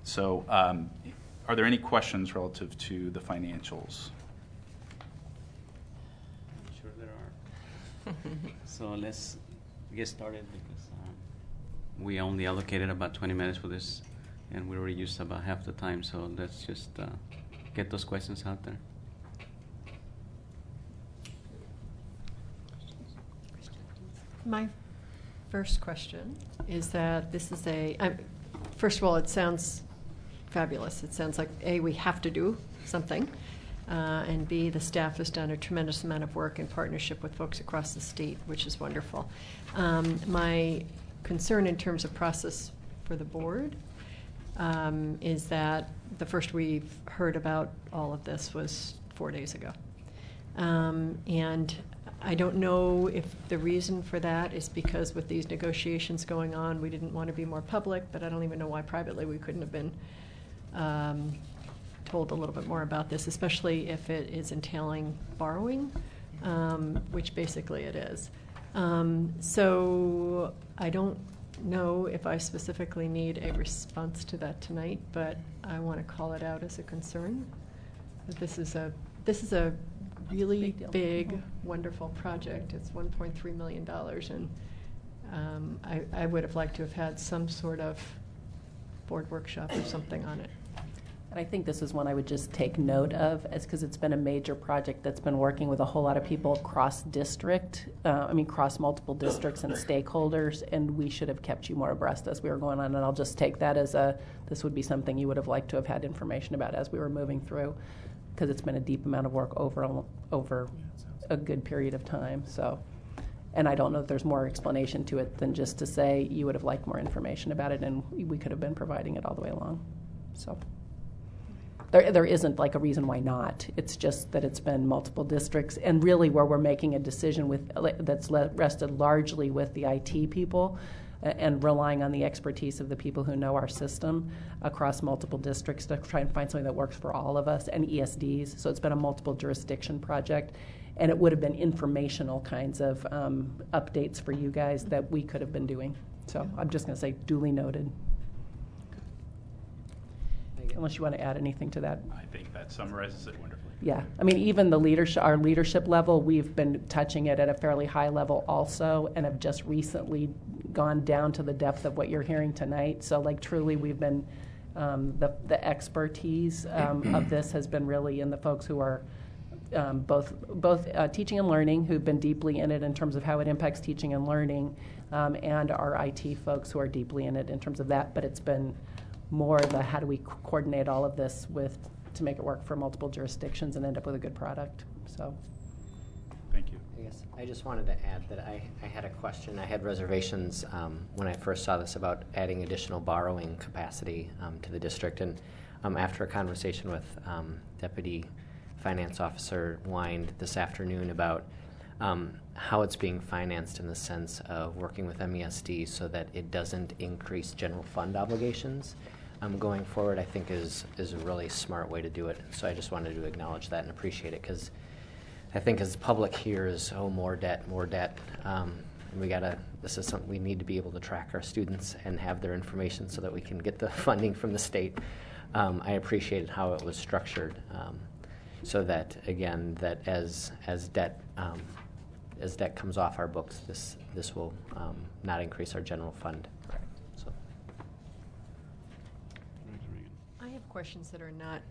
So are there any questions relative to the financials? I'm sure there are. So let's get started because we only allocated about 20 minutes for this, and we already used about half the time, so let's just get those questions out there. My first question is that this is first of all, it sounds fabulous. It sounds like, A, we have to do something, and B, the staff has done a tremendous amount of work in partnership with folks across the state, which is wonderful. My concern in terms of process for the board is that the first we've heard about all of this was 4 days ago. And I don't know if the reason for that is because with these negotiations going on, we didn't want to be more public, but I don't even know why privately we couldn't have been told a little bit more about this, especially if it is entailing borrowing, which basically it is. So I don't know if I specifically need a response to that tonight, but I want to call it out as a concern. That this is a really big, wonderful project. It's $1.3 million, and I would have liked to have had some sort of board workshop or something on it. And I think this is one I would just take note of, because it's been a major project that's been working with a whole lot of people across across multiple districts and stakeholders, and we should have kept you more abreast as we were going on. And I'll just take that as this would be something you would have liked to have had information about as we were moving through, because it's been a deep amount of work over a good period of time. So, and I don't know if there's more explanation to it than just to say you would have liked more information about it, and we could have been providing it all the way along. So. There isn't like a reason why not. It's just that it's been multiple districts, and really where we're making a decision that's rested largely with the IT people and relying on the expertise of the people who know our system across multiple districts to try and find something that works for all of us, and ESDs. So it's been a multiple jurisdiction project, and it would have been informational kinds of updates for you guys that we could have been doing. So I'm just going to say duly noted. Unless you want to add anything to that. I think that summarizes it wonderfully. Yeah, I mean, even our leadership level, we've been touching it at a fairly high level also, and have just recently gone down to the depth of what you're hearing tonight. So, like, truly, we've been the expertise of this has been really in the folks who are both teaching and learning, who've been deeply in it in terms of how it impacts teaching and learning, and our IT folks who are deeply in it in terms of that. But it's been more the how do we coordinate all of this to make it work for multiple jurisdictions and end up with a good product. So, thank you. I just wanted to add that I had a question. I had reservations when I first saw this about adding additional borrowing capacity to the district, and after a conversation with Deputy Finance Officer Wind this afternoon about how it's being financed in the sense of working with MESD so that it doesn't increase general fund obligations going forward, I think is a really smart way to do it. So I just wanted to acknowledge that and appreciate it, because I think as the public hears, more debt, this is something we need to be able to track our students and have their information so that we can get the funding from the state. I appreciated how it was structured, so that, again, that as debt as debt comes off our books, this will not increase our general fund. So. I have questions that are not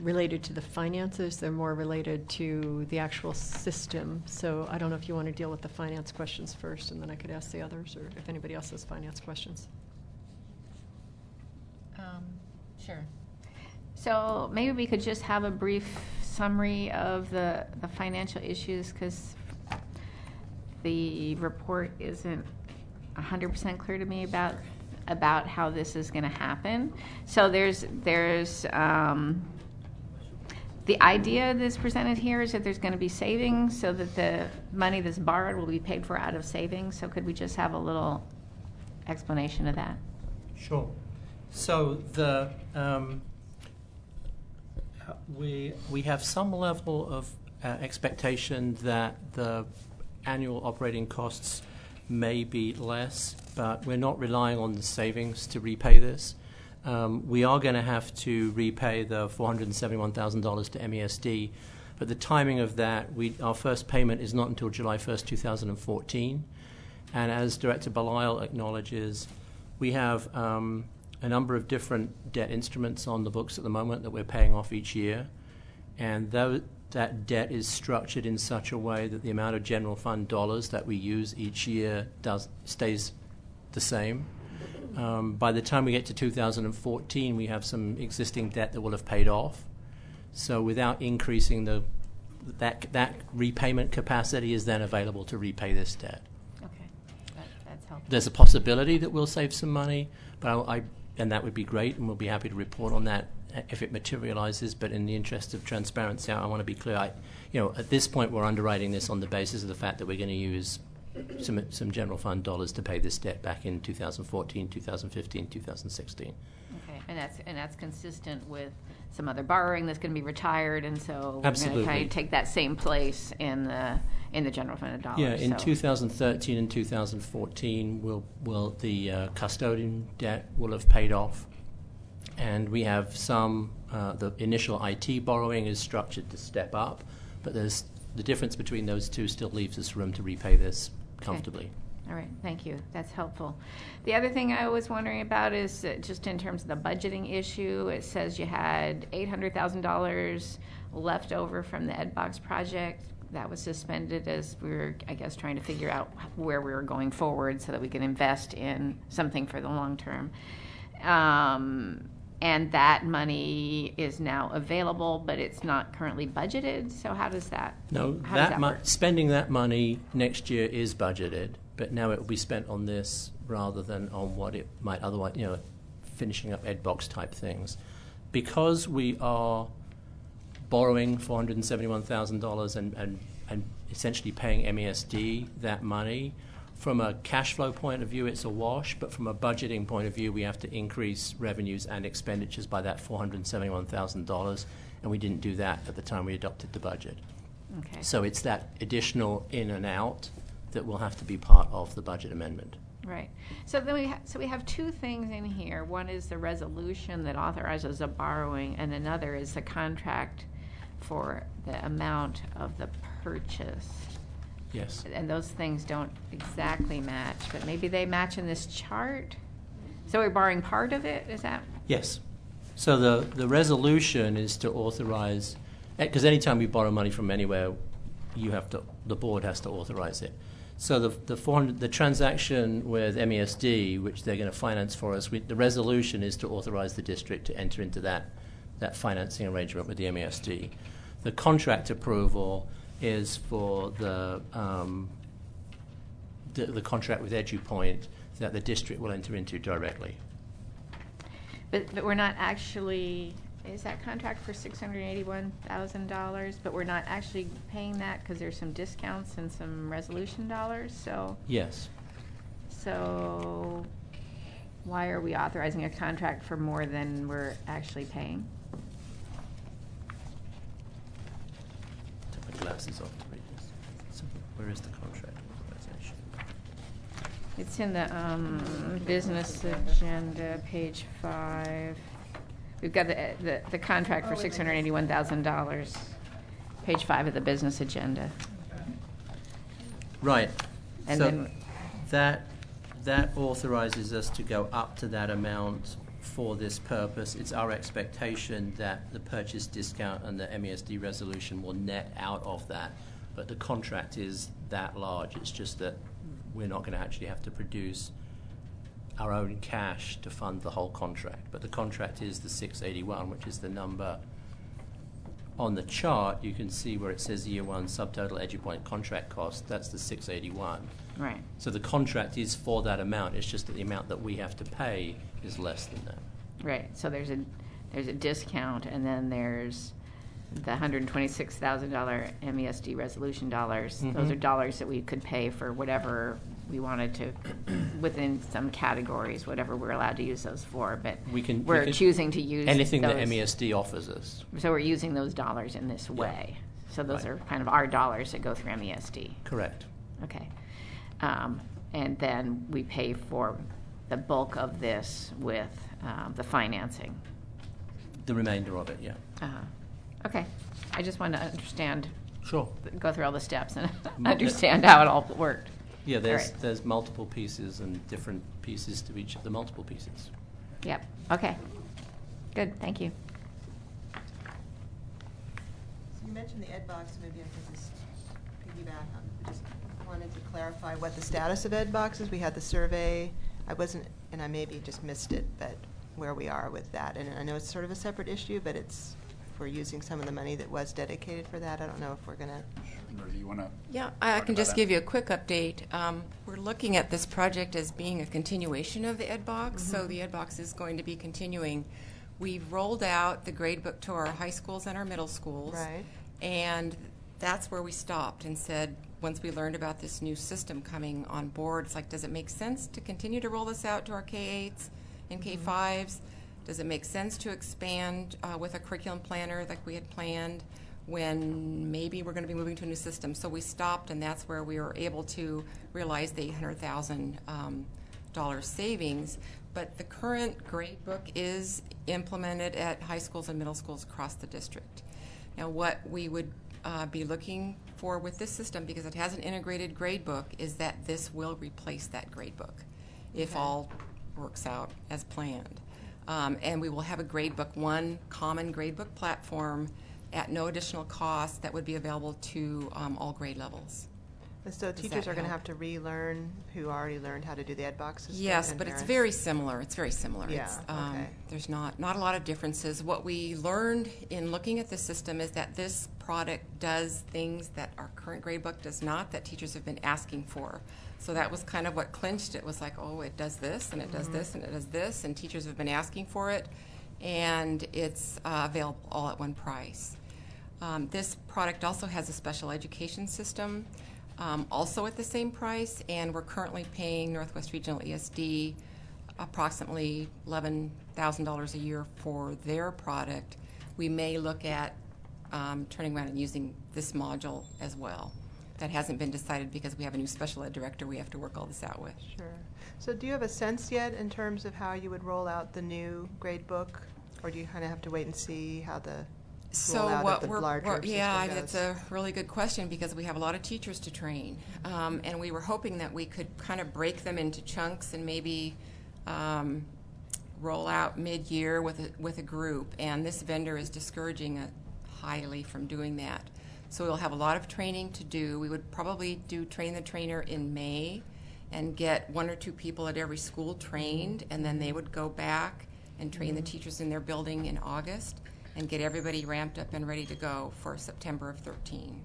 related to the finances. They're more related to the actual system. So I don't know if you want to deal with the finance questions first, and then I could ask the others, or if anybody else has finance questions. Sure. So maybe we could just have a brief summary of the financial issues, because the report isn't 100% clear to me about how this is going to happen. So there's the idea that's presented here is that there's going to be savings, so that the money that's borrowed will be paid for out of savings. So could we just have a little explanation of that? Sure. So we have some level of expectation that the annual operating costs may be less, but we're not relying on the savings to repay this. We are going to have to repay the $471,000 to MESD, but the timing of that, our first payment is not until July 1st, 2014. And as Director Belisle acknowledges, we have a number of different debt instruments on the books at the moment that we're paying off each year, and that debt is structured in such a way that the amount of general fund dollars that we use each year stays the same. By the time we get to 2014, we have some existing debt that will have paid off. So without increasing that repayment capacity is then available to repay this debt. Okay, that's helpful. There's a possibility that we'll save some money, but and that would be great, and we'll be happy to report on that if it materializes. But in the interest of transparency, I want to be clear. At this point, we're underwriting this on the basis of the fact that we're going to use some general fund dollars to pay this debt back in 2014, 2015, 2016. Okay, and that's consistent with some other borrowing that's going to be retired, and so we're Absolutely. going to kind of take that same place in the general fund of dollars. Yeah, in 2013 and 2014, the custodian debt will have paid off, and we have some. The initial IT borrowing is structured to step up, but there's the difference between those two still leaves us room to repay this comfortably. Okay. All right, thank you. That's helpful. The other thing I was wondering about is just in terms of the budgeting issue, it says you had $800,000 left over from the EdBox project that was suspended as we were, I guess, trying to figure out where we were going forward so that we could invest in something for the long term. And that money is now available, but it's not currently budgeted. So how does that? No, spending that money next year is budgeted, but now it will be spent on this rather than on what it might otherwise, finishing up EdBox type things. Because we are borrowing $471,000 and essentially paying MESD that money, from a cash flow point of view, it's a wash, but from a budgeting point of view, we have to increase revenues and expenditures by that $471,000, and we didn't do that at the time we adopted the budget. Okay. So it's that additional in and out that will have to be part of the budget amendment. Right. So then we have two things in here. One is the resolution that authorizes a borrowing, and another is the contract for the amount of the purchase. Yes. And those things don't exactly match, but maybe they match in this chart. So we're borrowing part of it, is that? Yes. So the resolution is to authorize, because anytime we borrow money from anywhere, the board has to authorize it. So the transaction with MESD, which they're going to finance for us, the resolution is to authorize the district to enter into that financing arrangement with the MESD. The contract approval is for the contract with EduPoint that the district will enter into directly. But we're not actually, is that contract for $681,000? But we're not actually paying that because there's some discounts and some resolution dollars. So yes. So why are we authorizing a contract for more than we're actually paying? Glasses off to read this. So where is the contract authorization? It's in the business agenda, page 5. We've got the contract for $681,000, page 5 of the business agenda. Right. And so then that authorizes us to go up to that amount for this purpose. It's our expectation that the purchase discount and the MESD resolution will net out of that, but the contract is that large. It's just that we're not going to actually have to produce our own cash to fund the whole contract. But the contract is the 681, which is the number on the chart. You can see where it says year one subtotal EduPoint contract cost. That's the 681. Right. So the contract is for that amount. It's just that the amount that we have to pay is less than that. Right. So there's a discount, and then there's the $126,000 MESD resolution dollars. Mhm. Those are dollars that we could pay for whatever we wanted to, within some categories, whatever we're allowed to use those for. But We can choosing to use anything those, that MESD offers us. So we're using those dollars in this way. So those are kind of our dollars that go through MESD. Correct. Okay. And then we pay for the bulk of this with the financing. The remainder of it, yeah. Okay. I just want to understand. Sure. Go through all the steps and understand how it all worked. Yeah, All there's multiple pieces and different pieces to each of the multiple pieces. Yep. Okay. Good. Thank you. So you mentioned the ed box. Maybe I could just piggyback on. I just wanted to clarify what the status of ed box is. We had the survey. I wasn't, and I maybe just missed it, but where we are with that. And I know it's sort of a separate issue, but it's, if we're using some of the money that was dedicated for that, I don't know if we're going to. Or do you want to? Yeah, I can just give you a quick update. We're looking at this project as being a continuation of the ed box, so the ed box is going to be continuing. We've rolled out the grade book to our high schools and our middle schools, Right. and that's where we stopped and said, once we learned about this new system coming on board, it's like, does it make sense to continue to roll this out to our K-8s and K-5s? Does it make sense to expand with a curriculum planner like we had planned when maybe we're going to be moving to a new system? So we stopped, and that's where we were able to realize the $800,000 savings. But the current grade book is implemented at high schools and middle schools across the district. Now, what we would be looking for with this system, because it has an integrated grade book, is that this will replace that grade book if all works out as planned. And we will have a grade book, one common grade book platform at no additional cost that would be available to all grade levels. So teachers are going to have to relearn who already learned how to do the ed box system? Yes, and but it's parents? very similar. It's very similar. Yeah, It's, okay. There's not a lot of differences. What we learned in looking at this system is that this product does things that our current grade book does not, that teachers have been asking for. So that was kind of what clinched it. It was like, oh, it does this, and it does this, and it does this, and teachers have been asking for it, and it's available all at one price. This product also has a special education system, also at the same price, and we're currently paying Northwest Regional ESD approximately $11,000 a year for their product. We may look at turning around and using this module as well. That hasn't been decided because we have a new special ed director we have to work all this out with. Sure. So do you have a sense yet in terms of how you would roll out the new grade book? Or do you kind of have to wait and see how the rollout of the larger system yeah, goes? that's a really good question because we have a lot of teachers to train. And we were hoping that we could kind of break them into chunks and maybe roll out mid-year with a group. And this vendor is discouraging us highly from doing that. So we'll have a lot of training to do. We would probably do train the trainer in May and get 1 or 2 people at every school trained, and then they would go back and train the teachers in their building in August and get everybody ramped up and ready to go for September of 13.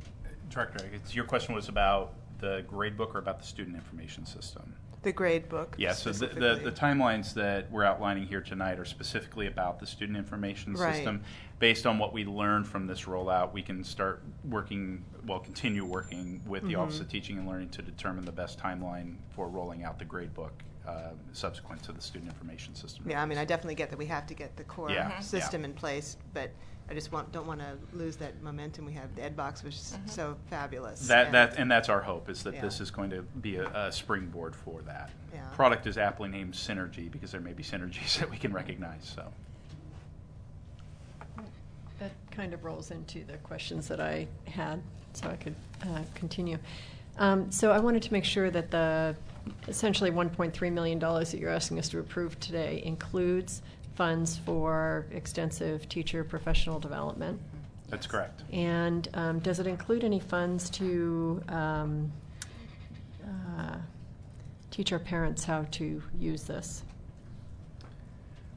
Director, your question was about the grade book or about the student information system? The grade book. Yeah, so the timelines that we're outlining here tonight are specifically about the student information system. Based on what we learned from this rollout, we can start working, continue working with the Office of Teaching and Learning to determine the best timeline for rolling out the grade book subsequent to the student information system. Yeah, I mean, I definitely get that we have to get the core system in place, but I just don't want to lose that momentum we have. The EdBox was so fabulous. And that's our hope, is that this is going to be a springboard for that. Yeah. Product is aptly named Synergy because there may be synergies that we can recognize. So that kind of rolls into the questions that I had, so I could continue. So I wanted to make sure that the essentially $1.3 million that you're asking us to approve today includes funds for extensive teacher professional development. That's correct. And does it include any funds to teach our parents how to use this?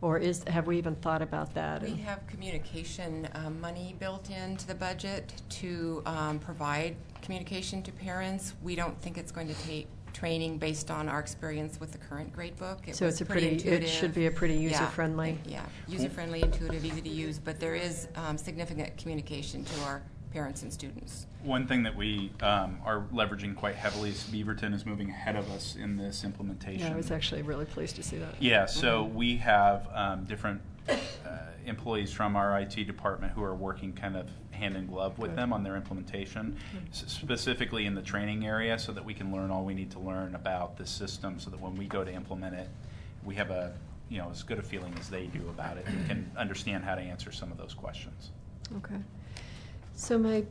Or have we even thought about that? We have communication money built into the budget to provide communication to parents. We don't think it's going to take training based on our experience with the current grade book. So it's it should be a pretty user-friendly. Yeah, user-friendly, intuitive, easy to use, but there is significant communication to our parents and students. One thing that we are leveraging quite heavily is Beaverton is moving ahead of us in this implementation. Yeah, I was actually really pleased to see that. Yeah, so we have different employees from our IT department who are working kind of hand in glove with them on their implementation, specifically in the training area, so that we can learn all we need to learn about the system, so that when we go to implement it, we have as good a feeling as they do about it and can understand how to answer some of those questions. Okay. So my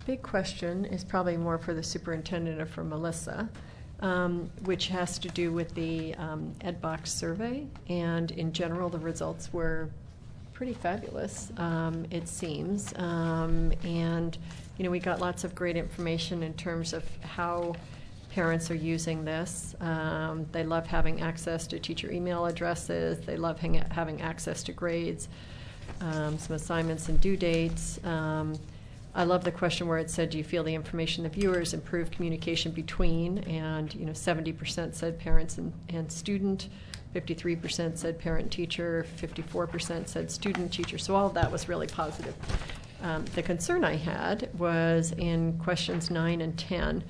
big question is probably more for the superintendent or for Melissa, which has to do with the EdBox survey. And in general, the results were pretty fabulous, it seems. And, we got lots of great information in terms of how parents are using this. They love having access to teacher email addresses. They love having access to grades, some assignments and due dates. I love the question where it said, do you feel the information the viewers improve communication between? And 70% said parents and student, 53% said parent-teacher, 54% said student-teacher. So all of that was really positive. The concern I had was in questions 9 and 10.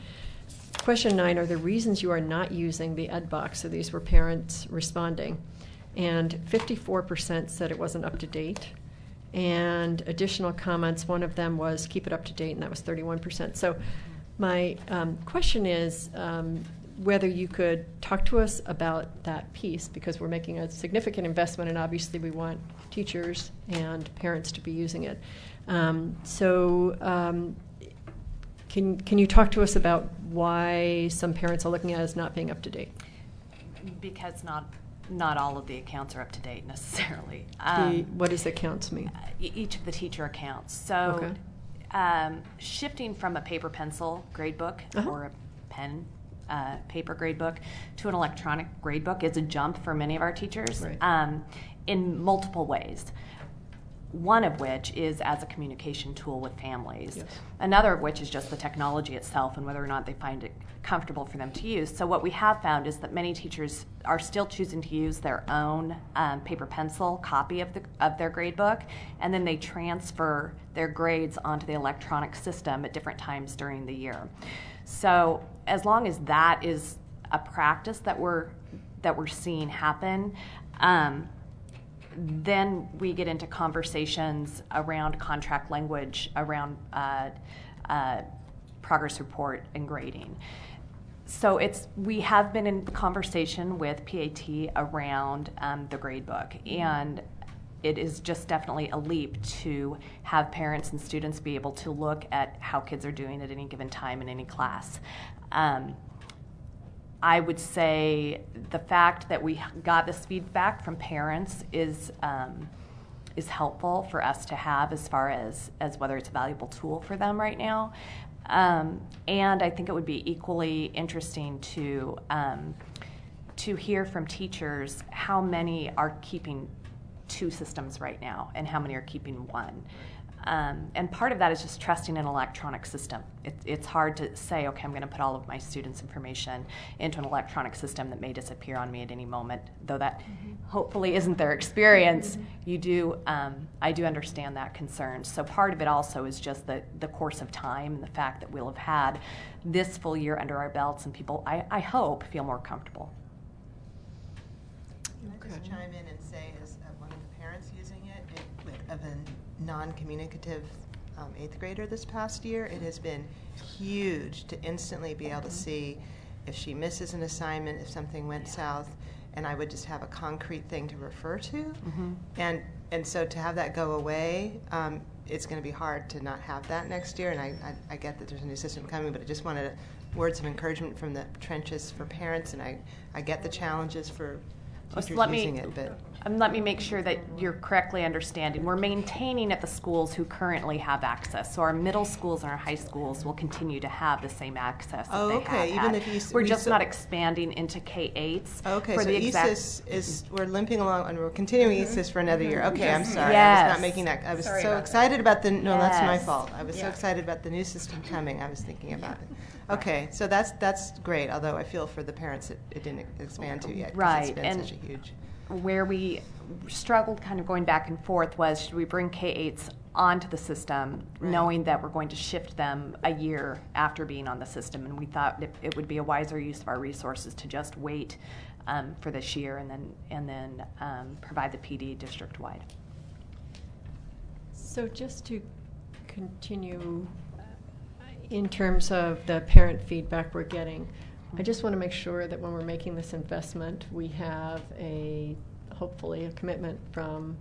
Question 9 are the reasons you are not using the EdBox. So these were parents responding. And 54% said it wasn't up to date. And additional comments, one of them was keep it up to date, and that was 31%. So my question is whether you could talk to us about that piece, because we're making a significant investment, and obviously we want teachers and parents to be using it. Can you talk to us about why some parents are looking at it as not being up to date? Because not all of the accounts are up to date necessarily. What does accounts mean? Each of the teacher accounts. So shifting from a paper pencil grade book or a pen paper grade book to an electronic grade book is a jump for many of our teachers in multiple ways. One of which is as a communication tool with families. Yes. Another of which is just the technology itself and whether or not they find it comfortable for them to use. So what we have found is that many teachers are still choosing to use their own paper pencil copy of their grade book, and then they transfer their grades onto the electronic system at different times during the year. So as long as that is a practice that we're seeing happen, then we get into conversations around contract language, around progress report and grading. So we have been in conversation with PAT around the grade book, and it is just definitely a leap to have parents and students be able to look at how kids are doing at any given time in any class. I would say the fact that we got this feedback from parents is helpful for us to have as far as whether it's a valuable tool for them right now. And I think it would be equally interesting to hear from teachers how many are keeping 2 systems right now and how many are keeping 1. And part of that is just trusting an electronic system. It's hard to say, okay, I'm going to put all of my students' information into an electronic system that may disappear on me at any moment, though that hopefully isn't their experience. I do understand that concern. So part of it also is just the course of time and the fact that we'll have had this full year under our belts, and people, I hope, feel more comfortable. Can I just chime in and say, as one of the parents using it of a non-communicative 8th grader this past year, it has been huge to instantly be able to see if she misses an assignment, if something went south, and I would just have a concrete thing to refer to. Mm-hmm. And so to have that go away, it's going to be hard to not have that next year. And I get that there's a new system coming, but I just wanted words of encouragement from the trenches for parents, and I get the challenges for teachers using it, but let me make sure that you're correctly understanding. We're maintaining at the schools who currently have access. So our middle schools and our high schools will continue to have the same access that they have even had. if we're just not expanding into K-8s. Okay, for so the ESIS is, we're limping along, and we're continuing ESIS for another year. Okay, I'm sorry. Yes. I was not making that. I was Sorry so about excited about the, no, that's my Yes. fault. I was so excited about the new system coming. I was thinking about it. Okay, so that's great, although I feel for the parents it didn't expand to yet. 'Cause Right, it's been and such a huge. where we struggled kind of going back and forth was, should we bring K-8s onto the system, knowing that we're going to shift them a year after being on the system? And we thought it would be a wiser use of our resources to just wait for this year and then provide the PD district-wide. So just to continue in terms of the parent feedback we're getting, I just want to make sure that when we're making this investment, we have hopefully a commitment from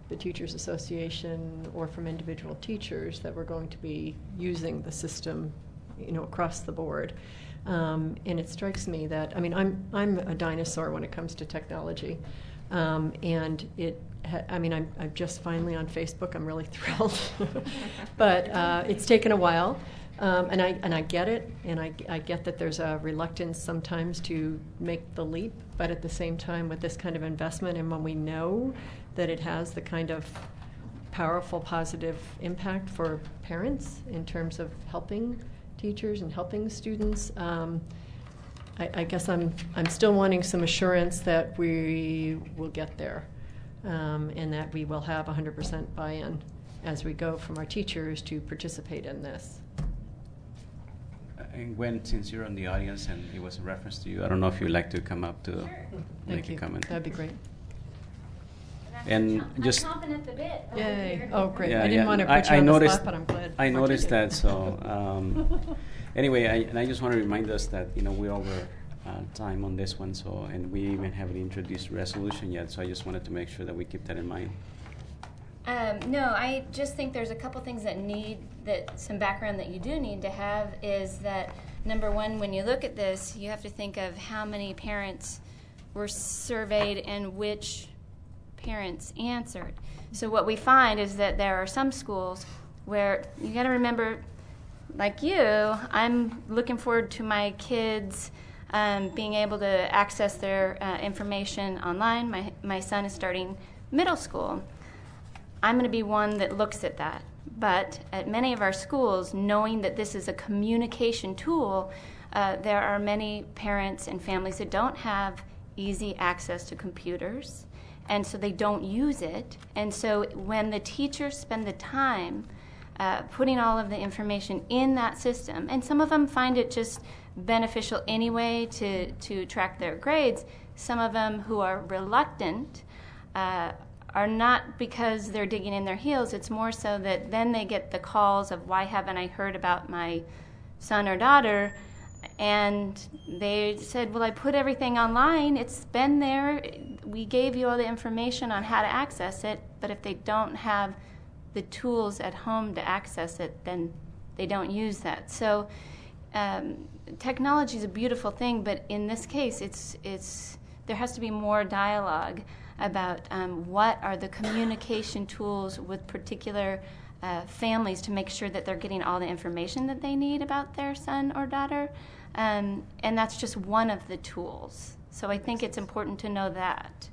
the Teachers Association or from individual teachers that we're going to be using the system, across the board. And it strikes me that, I'm a dinosaur when it comes to technology, and I'm just finally on Facebook. I'm really thrilled, but it's taken a while. And I get it, and I get that there's a reluctance sometimes to make the leap, but at the same time, with this kind of investment, and when we know that it has the kind of powerful, positive impact for parents in terms of helping teachers and helping students, I guess I'm still wanting some assurance that we will get there, and that we will have 100% buy-in as we go from our teachers to participate in this. And Gwen, since you're in the audience and it was a reference to you, I don't know if you'd like to come up to make a comment. That'd be great. And just I'm chomping at the bit. Yay! Oh, great! Yeah, I didn't yeah. want to put you on the spot, but I'm glad. I noticed that. So anyway, I just want to remind us that we're over time on this one. So and we even haven't introduced resolution yet. So I just wanted to make sure that we keep that in mind. No, I just think there's a couple things that some background that you do need to have is that, number one, when you look at this, you have to think of how many parents were surveyed and which parents answered. So what we find is that there are some schools where you got to remember, like you, I'm looking forward to my kids being able to access their information online. My son is starting middle school. I'm going to be one that looks at that. But at many of our schools, knowing that this is a communication tool, there are many parents and families that don't have easy access to computers, and so they don't use it. And so when the teachers spend the time putting all of the information in that system, and some of them find it just beneficial anyway to track their grades, some of them who are reluctant are not because they're digging in their heels. It's more so that then they get the calls of, why haven't I heard about my son or daughter? And they said, well, I put everything online. It's been there. We gave you all the information on how to access it. But if they don't have the tools at home to access it, then they don't use that. So technology is a beautiful thing, but in this case, there has to be more dialogue about what are the communication tools with particular families to make sure that they're getting all the information that they need about their son or daughter. And that's just one of the tools. So I think it's important to know that.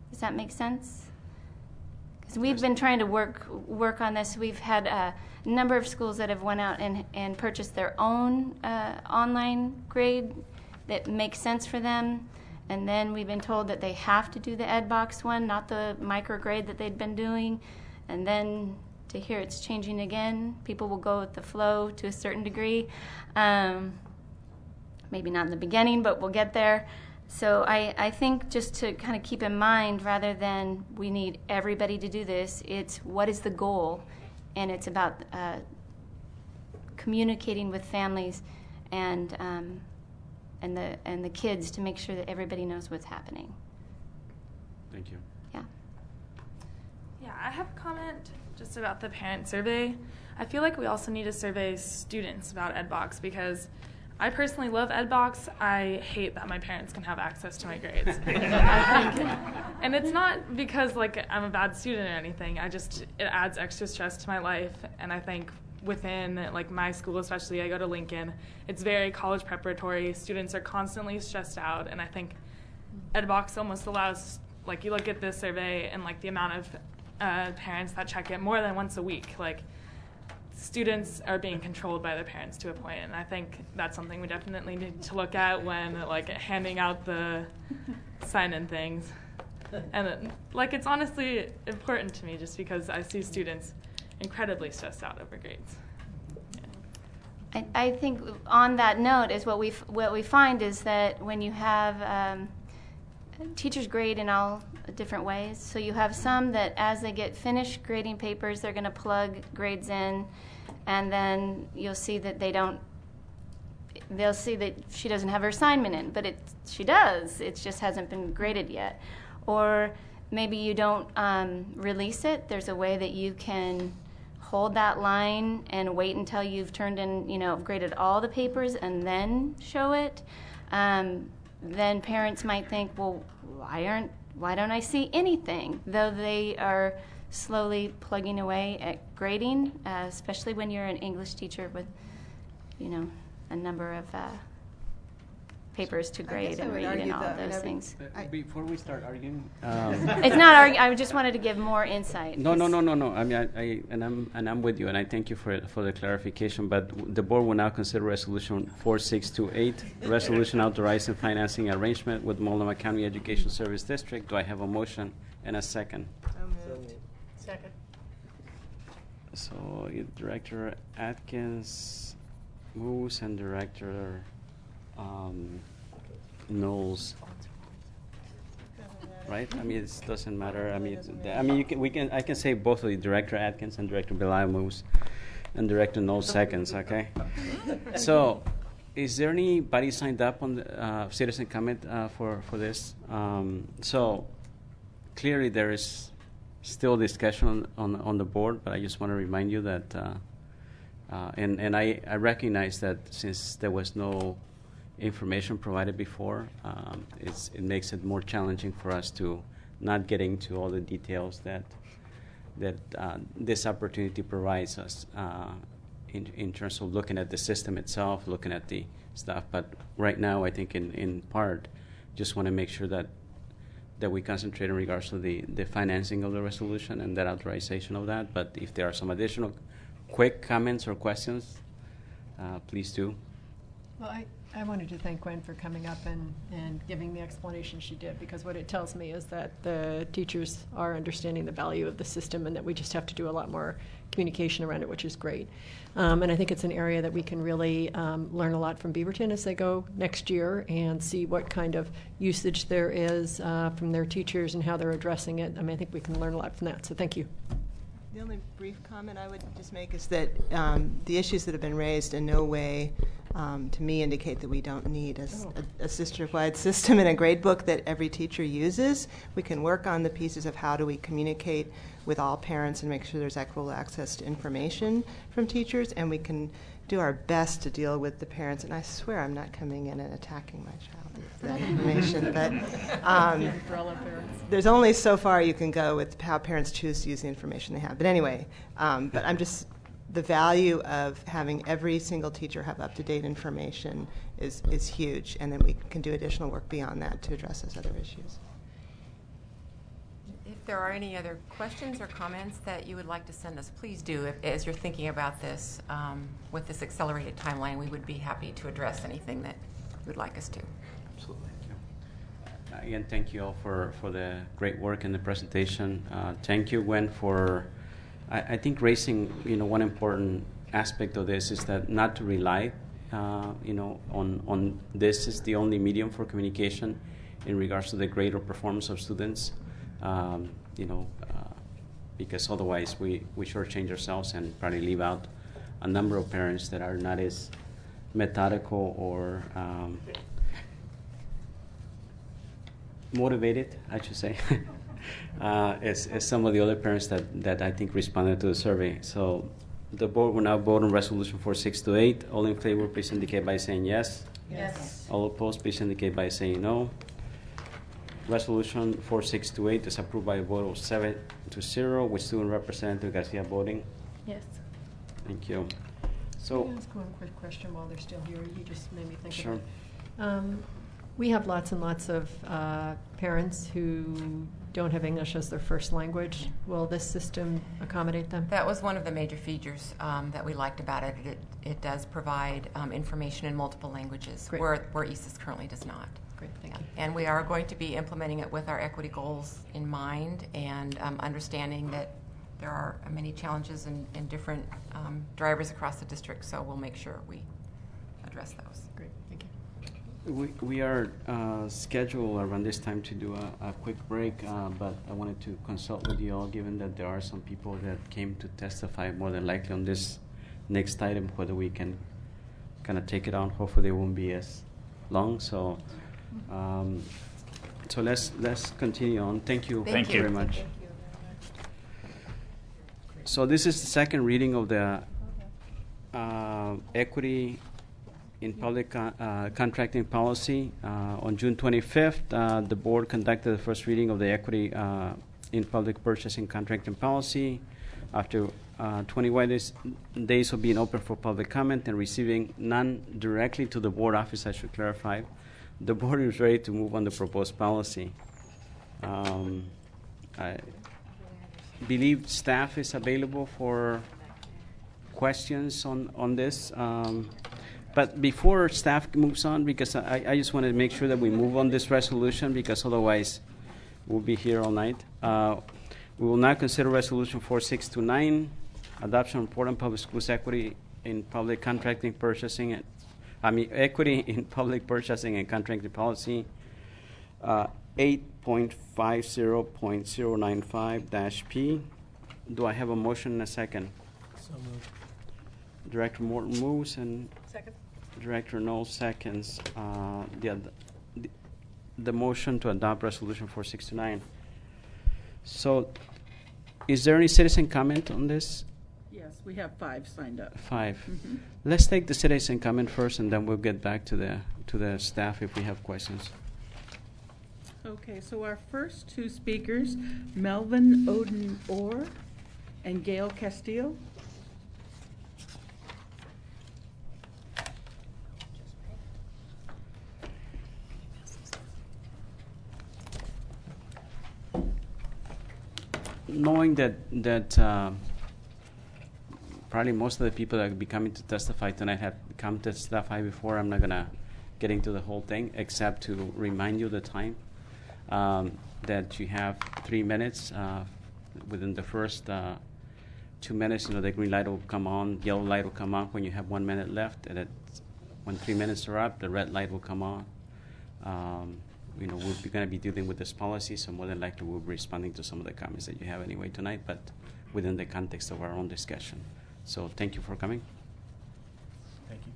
Does that make sense? Because we've been trying to work on this. We've had a number of schools that have went out and purchased their own online grade that makes sense for them. And then we've been told that they have to do the EdBox one, not the micrograde that they'd been doing. And then to hear it's changing again, people will go with the flow to a certain degree. Maybe not in the beginning, but we'll get there. So I think just to kind of keep in mind, rather than we need everybody to do this, it's what is the goal? And it's about communicating with families and the kids to make sure that everybody knows what's happening. Thank you. Yeah. Yeah, I have a comment just about the parent survey. I feel like we also need to survey students about EdBox because I personally love EdBox. I hate that my parents can have access to my grades. I think, and it's not because like I'm a bad student or anything. It adds extra stress to my life, and I think within like my school, especially, I go to Lincoln. It's very college preparatory. Students are constantly stressed out, and I think EdBox almost allows, like, you look at this survey and like the amount of parents that check it more than once a week, like. Students are being controlled by their parents to a point, and I think that's something we definitely need to look at when like handing out the sign-in things. And like it's honestly important to me just because I see students incredibly stressed out over grades. Yeah. I think on that note is what we find is that when you have teachers grade in all different ways. So you have some that as they get finished grading papers, they're going to plug grades in, and then you'll see that they'll see that she doesn't have her assignment in, but she does. It just hasn't been graded yet. Or maybe you don't release it. There's a way that you can hold that line and wait until you've turned in, graded all the papers and then show it. Then parents might think, well, why don't I see anything? Though they are slowly plugging away at grading, especially when you're an English teacher with, a number of papers to grade and read and all of those things. Before we start arguing, it's not arguing. I just wanted to give more insight. No. I mean, I'm with you, and I thank you for the clarification. But the board will now consider Resolution 4628, resolution authorizing financing arrangement with Multnomah County Education Service District. Do I have a motion and a second? So moved. Second. So Director Atkins moves and Director Knowles. Right? I mean, it doesn't matter. I can say both of you, Director Atkins and Director Belaya moves, and Director Knowles seconds. Okay. So, is there anybody signed up on the citizen comment for this? So, clearly there is still discussion on the board, but I just want to remind you that, and I recognize that since there was no information provided before, it makes it more challenging for us to not get into all the details that this opportunity provides us in terms of looking at the system itself, looking at the stuff. But right now, I think in part, just want to make sure that we concentrate in regards to the financing of the resolution and that authorization of that. But if there are some additional quick comments or questions, please do. Well, I wanted to thank Gwen for coming up and giving the explanation she did, because what it tells me is that the teachers are understanding the value of the system and that we just have to do a lot more communication around it, which is great. And I think it's an area that we can really learn a lot from Beaverton as they go next year and see what kind of usage there is from their teachers and how they're addressing it. I mean, I think we can learn a lot from that, so thank you. The only brief comment I would just make is that the issues that have been raised in no way, to me, indicate that we don't need a district-wide system and a grade book that every teacher uses. We can work on the pieces of how do we communicate with all parents and make sure there's equitable access to information from teachers, and we can do our best to deal with the parents. And I swear I'm not coming in and attacking my child with that information, but there's only so far you can go with how parents choose to use the information they have. But anyway, but I'm just, the value of having every single teacher have up-to-date information is huge, and then we can do additional work beyond that to address those other issues. If there are any other questions or comments that you would like to send us, please do. As you're thinking about this, with this accelerated timeline, we would be happy to address anything that you would like us to. Absolutely. Again, thank you all for the great work in the presentation. Thank you, Gwen, for I think raising one important aspect of this is that not to rely on this is the only medium for communication in regards to the grade or performance of students. Because otherwise we shortchange ourselves and probably leave out a number of parents that are not as methodical or motivated, I should say, as some of the other parents that I think responded to the survey. So the board will now vote on resolution 4628. All in favor, please indicate by saying yes. Yes. All opposed, please indicate by saying no. Resolution 4628 is approved by a vote of 7-0, with Student Representative Garcia voting. Yes. Thank you. Can So, I ask one quick question while they're still here? You just made me think Sure. of it. We have lots and lots of parents who don't have English as their first language. Will this system accommodate them? That was one of the major features that we liked about it. It does provide information in multiple languages, Great. where ESIS currently does not. Great, thank you. And we are going to be implementing it with our equity goals in mind, and understanding that there are many challenges and different drivers across the district, so we'll make sure we address those. Great, thank you. we are scheduled around this time to do a quick break, but I wanted to consult with you all, given that there are some people that came to testify more than likely on this next item, whether we can kind of take it on. Hopefully it won't be as long. So so let's continue on. Thank you. Thank you very much. So this is the second reading of the equity in public contracting policy. On June 25th, the board conducted the first reading of the equity in public purchasing contracting policy. After 21 days of being open for public comment and receiving none directly to the board office, I should clarify, the board is ready to move on the proposed policy. I believe staff is available for questions on this. But before staff moves on, because I just wanted to make sure that we move on this resolution, because otherwise we'll be here all night. We will now consider resolution 4629, adoption of Portland Public Schools equity in public contracting purchasing. Equity in public purchasing and contracting policy 8.50.095-P. Do I have a motion and a second? So moved. Director Morton moves and Second. Director Knowles seconds the motion to adopt resolution 4629. So, is there any citizen comment on this? Yes, we have 5 signed up. 5. Mm-hmm. Let's take the citizen comment first, and then we'll get back to the staff if we have questions. Okay, so our first 2 speakers, Melvin Oden-Orr and Gail Castillo. Knowing that probably most of the people that will be coming to testify tonight have come to testify before, I'm not going to get into the whole thing, except to remind you the time, that you have 3 minutes. Within the first 2 minutes, the green light will come on, yellow light will come on when you have 1 minute left, and when 3 minutes are up, the red light will come on. We're going to be dealing with this policy, so more than likely we'll be responding to some of the comments that you have anyway tonight, but within the context of our own discussion. So thank you for coming. Thank you.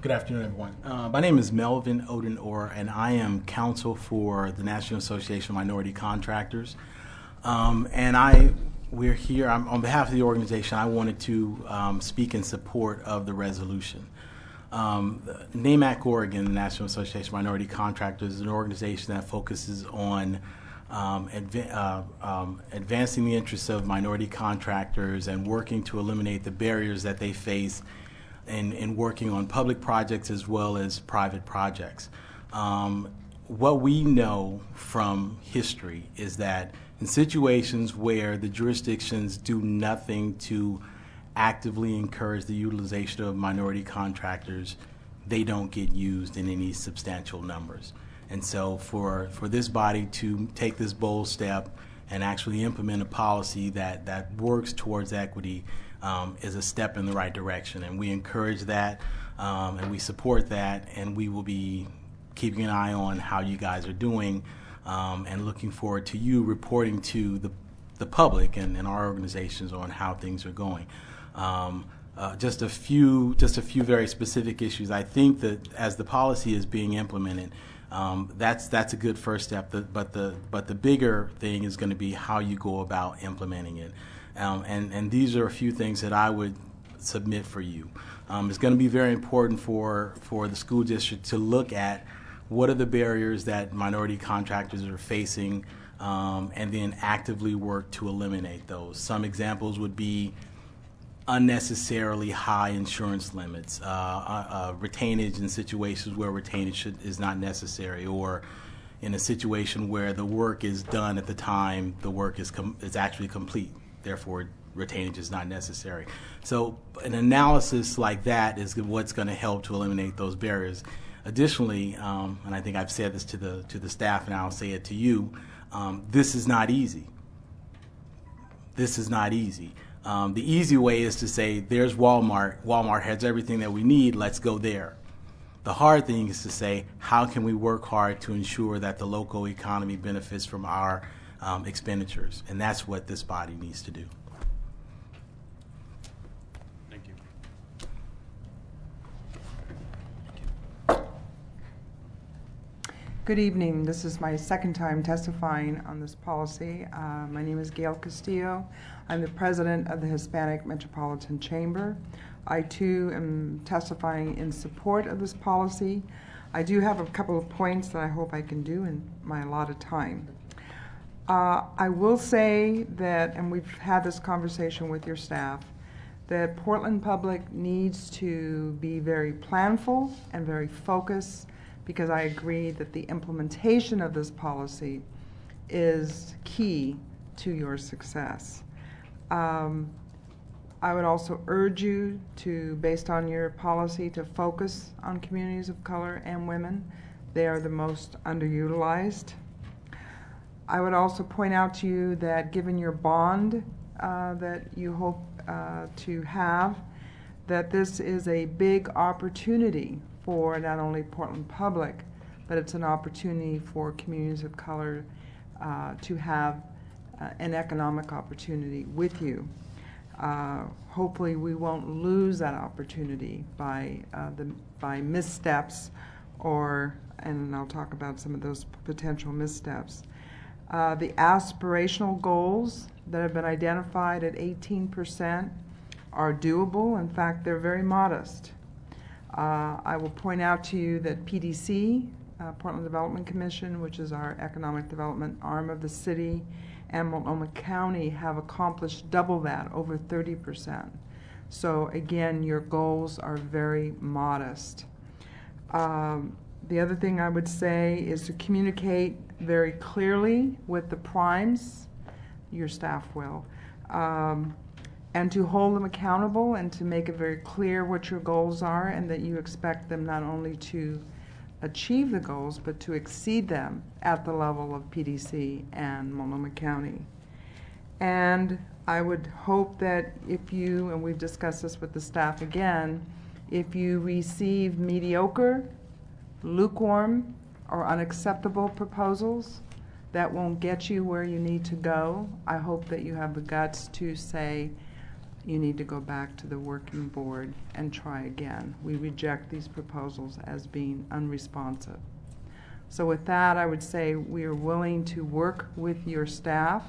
Good afternoon, everyone. My name is Melvin Oden-Orr, and I am counsel for the National Association of Minority Contractors. We're here on behalf of the organization. I wanted to speak in support of the resolution. NAMAC Oregon, the National Association of Minority Contractors, is an organization that focuses on advancing the interests of minority contractors and working to eliminate the barriers that they face in working on public projects as well as private projects. What we know from history is that in situations where the jurisdictions do nothing to actively encourage the utilization of minority contractors, they don't get used in any substantial numbers. And so for this body to take this bold step and actually implement a policy that works towards equity is a step in the right direction. And we encourage that, and we support that, and we will be keeping an eye on how you guys are doing, and looking forward to you reporting to the public and our organizations on how things are going. Just a few very specific issues. I think that as the policy is being implemented, That's a good first step. But the bigger thing is going to be how you go about implementing it. And these are a few things that I would submit for you. It's going to be very important for the school district to look at what are the barriers that minority contractors are facing, and then actively work to eliminate those. Some examples would be unnecessarily high insurance limits, retainage in situations where retainage is not necessary, or in a situation where the work is done at the time the work is actually complete, therefore retainage is not necessary. So an analysis like that is what's going to help to eliminate those barriers. Additionally, and I think I've said this to the staff and I'll say it to you, this is not easy. This is not easy. The easy way is to say, there's Walmart. Walmart has everything that we need. Let's go there. The hard thing is to say, how can we work hard to ensure that the local economy benefits from our expenditures? And that's what this body needs to do. Thank you. Good evening. This is my second time testifying on this policy. My name is Gail Castillo. I'm the president of the Hispanic Metropolitan Chamber. I too am testifying in support of this policy. I do have a couple of points that I hope I can do in my allotted time. I will say that, and we've had this conversation with your staff, that Portland Public needs to be very planful and very focused, because I agree that the implementation of this policy is key to your success. I would also urge you to, based on your policy, to focus on communities of color and women. They are the most underutilized. I would also point out to you that given your bond that you hope to have, that this is a big opportunity for not only Portland Public, but it's an opportunity for communities of color to have an economic opportunity with you. Hopefully we won't lose that opportunity by missteps, and I'll talk about some of those potential missteps. The aspirational goals that have been identified at 18% are doable. In fact, they're very modest. I will point out to you that PDC, Portland Development Commission, which is our economic development arm of the city, and Multnomah County have accomplished double that, over 30%. So again, your goals are very modest. The other thing I would say is to communicate very clearly with the primes, your staff will, and to hold them accountable and to make it very clear what your goals are, and that you expect them not only to achieve the goals, but to exceed them at the level of PDC and Multnomah County. And I would hope that if you, and we've discussed this with the staff again, if you receive mediocre, lukewarm, or unacceptable proposals that won't get you where you need to go, I hope that you have the guts to say, you need to go back to the working board and try again. We reject these proposals as being unresponsive. So with that, I would say we are willing to work with your staff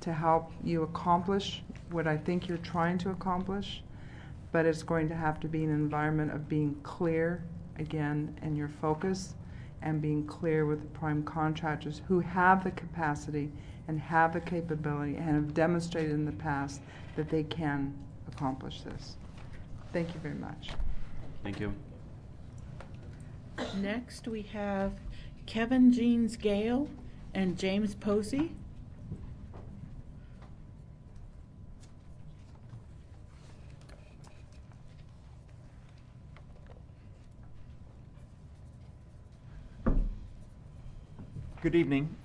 to help you accomplish what I think you're trying to accomplish, but it's going to have to be an environment of being clear, again, in your focus, and being clear with the prime contractors who have the capacity and have the capability and have demonstrated in the past that they can accomplish this. Thank you very much. Thank you. Next, we have Kevin Jeans Gale and James Posey. Good evening.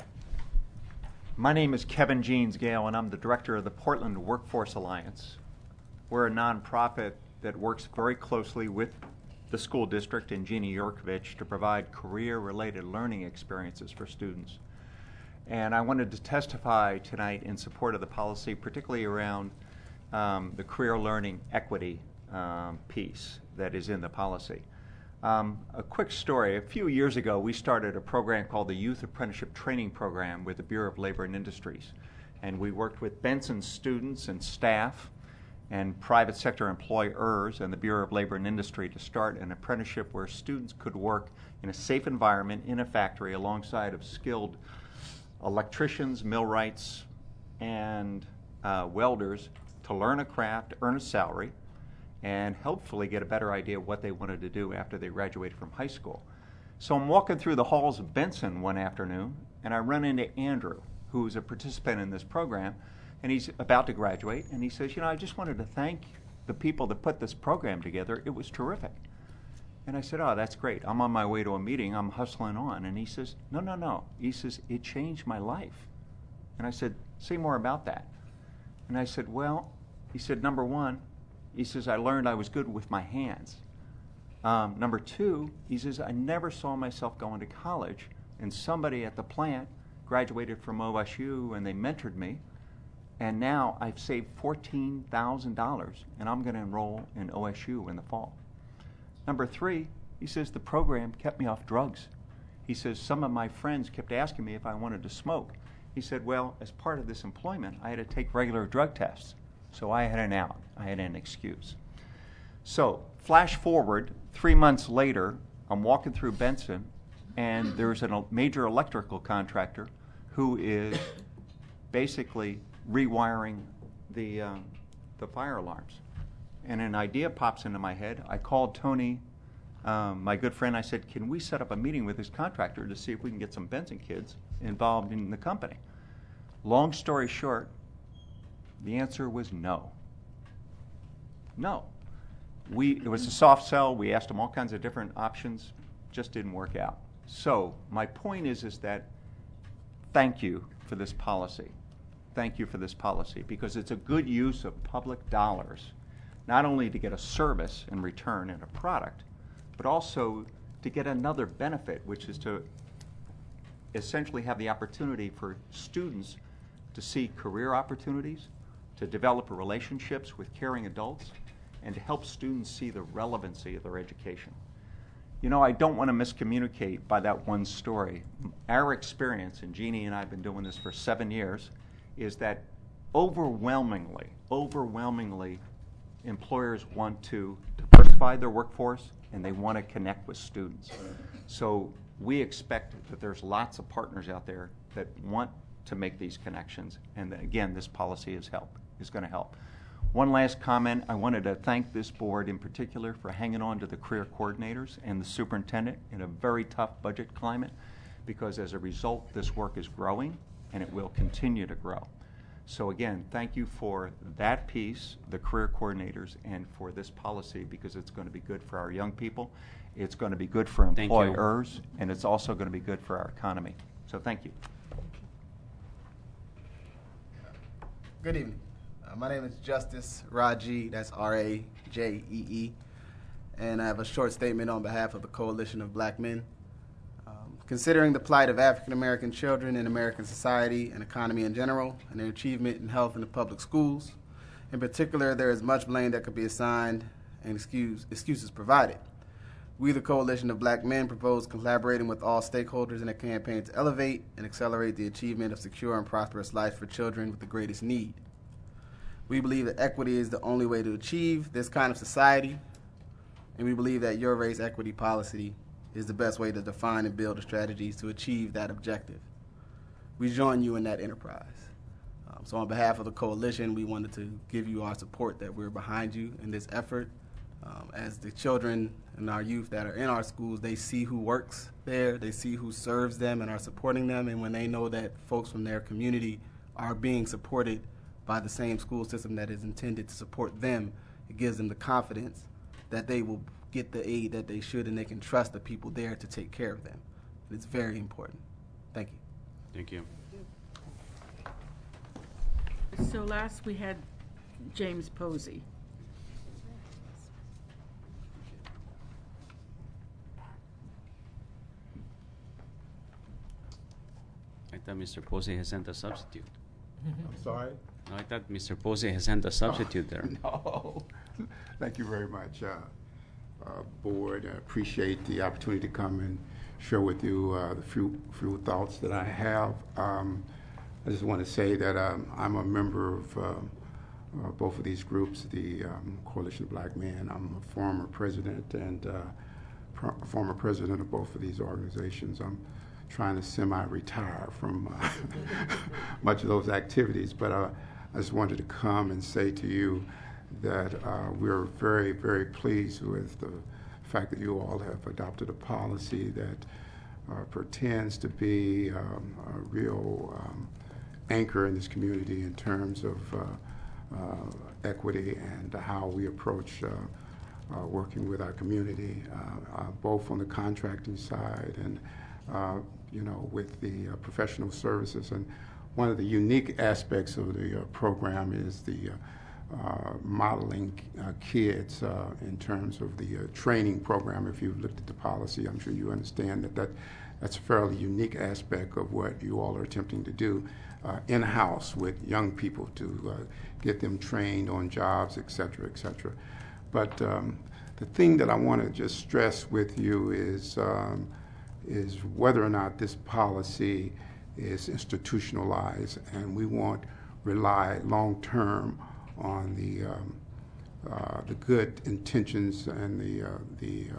My name is Kevin Jeans Gale, and I'm the director of the Portland Workforce Alliance. We're a nonprofit that works very closely with the school district and Jeannie Yorkovich to provide career-related learning experiences for students. And I wanted to testify tonight in support of the policy, particularly around the career learning equity piece that is in the policy. A quick story. A few years ago, we started a program called the Youth Apprenticeship Training Program with the Bureau of Labor and Industries. And we worked with Benson students and staff and private sector employers and the Bureau of Labor and Industry to start an apprenticeship where students could work in a safe environment in a factory alongside of skilled electricians, millwrights, and welders to learn a craft, earn a salary, and hopefully get a better idea of what they wanted to do after they graduated from high school. So I'm walking through the halls of Benson one afternoon, and I run into Andrew, who's a participant in this program, and he's about to graduate, and he says, I just wanted to thank the people that put this program together. It was terrific. And I said, oh, that's great. I'm on my way to a meeting. I'm hustling on. And he says, no. He says, it changed my life. And I said, say more about that. And I said, well, he said, number one, he says, I learned I was good with my hands. Number two, he says, I never saw myself going to college, and somebody at the plant graduated from OSU and they mentored me, and now I've saved $14,000 and I'm going to enroll in OSU in the fall. Number three, he says, the program kept me off drugs. He says, some of my friends kept asking me if I wanted to smoke. He said, well, as part of this employment, I had to take regular drug tests. So I had an out. I had an excuse. So flash forward 3 months later, I'm walking through Benson, and there's a major electrical contractor who is basically rewiring the fire alarms. And an idea pops into my head. I called Tony, my good friend. I said, can we set up a meeting with this contractor to see if we can get some Benson kids involved in the company? Long story short, the answer was no. No. It was a soft sell. We asked them all kinds of different options. Just didn't work out. So my point is that thank you for this policy. Thank you for this policy, because it's a good use of public dollars, not only to get a service in return and a product, but also to get another benefit, which is to essentially have the opportunity for students to see career opportunities, to develop relationships with caring adults, and to help students see the relevancy of their education. I don't want to miscommunicate by that one story. Our experience, and Jeannie and I have been doing this for 7 years, is that overwhelmingly, employers want to diversify their workforce and they want to connect with students. So we expect that there's lots of partners out there that want to make these connections, and again, this policy is going to help. One last comment. I wanted to thank this board in particular for hanging on to the career coordinators and the superintendent in a very tough budget climate, because as a result, this work is growing and it will continue to grow. So again, thank you for that piece, the career coordinators, and for this policy, because it's going to be good for our young people, it's going to be good for employers, and it's also going to be good for our economy. So thank you. Good evening. My name is Justice Rajee, that's R-A-J-E-E, and I have a short statement on behalf of the Coalition of Black Men. Considering the plight of African American children in American society and economy in general, and their achievement in health in the public schools, in particular, there is much blame that could be assigned and excuses provided. We, the Coalition of Black Men, propose collaborating with all stakeholders in a campaign to elevate and accelerate the achievement of secure and prosperous life for children with the greatest need. We believe that equity is the only way to achieve this kind of society, and we believe that your race equity policy is the best way to define and build the strategies to achieve that objective. We join you in that enterprise. So on behalf of the coalition, we wanted to give you our support, that we're behind you in this effort. As the children and our youth that are in our schools, they see who works there, they see who serves them and are supporting them, and when they know that folks from their community are being supported by the same school system that is intended to support them, it gives them the confidence that they will get the aid that they should, and they can trust the people there to take care of them. It's very important. Thank you. Thank you. So last we had James Posey. I thought Mr. Posey has sent a substitute. I'm sorry? No, I thought Mr. Posey has sent a substitute there. No. Thank you very much. board. I appreciate the opportunity to come and share with you the few thoughts that I have. I just want to say that I'm a member of both of these groups, the Coalition of Black Men. I'm a former president and former president of both of these organizations. I'm trying to semi-retire from much of those activities, but I just wanted to come and say to you that we're very, very pleased with the fact that you all have adopted a policy that pretends to be a real anchor in this community in terms of equity and how we approach working with our community, both on the contracting side and with the professional services. And one of the unique aspects of the program is the modeling kids in terms of the training program. If you've looked at the policy, I'm sure you understand that's a fairly unique aspect of what you all are attempting to do in-house with young people to get them trained on jobs, et cetera, et cetera. But the thing that I want to just stress with you is whether or not this policy is institutionalized, and we won't rely long-term on the good intentions and the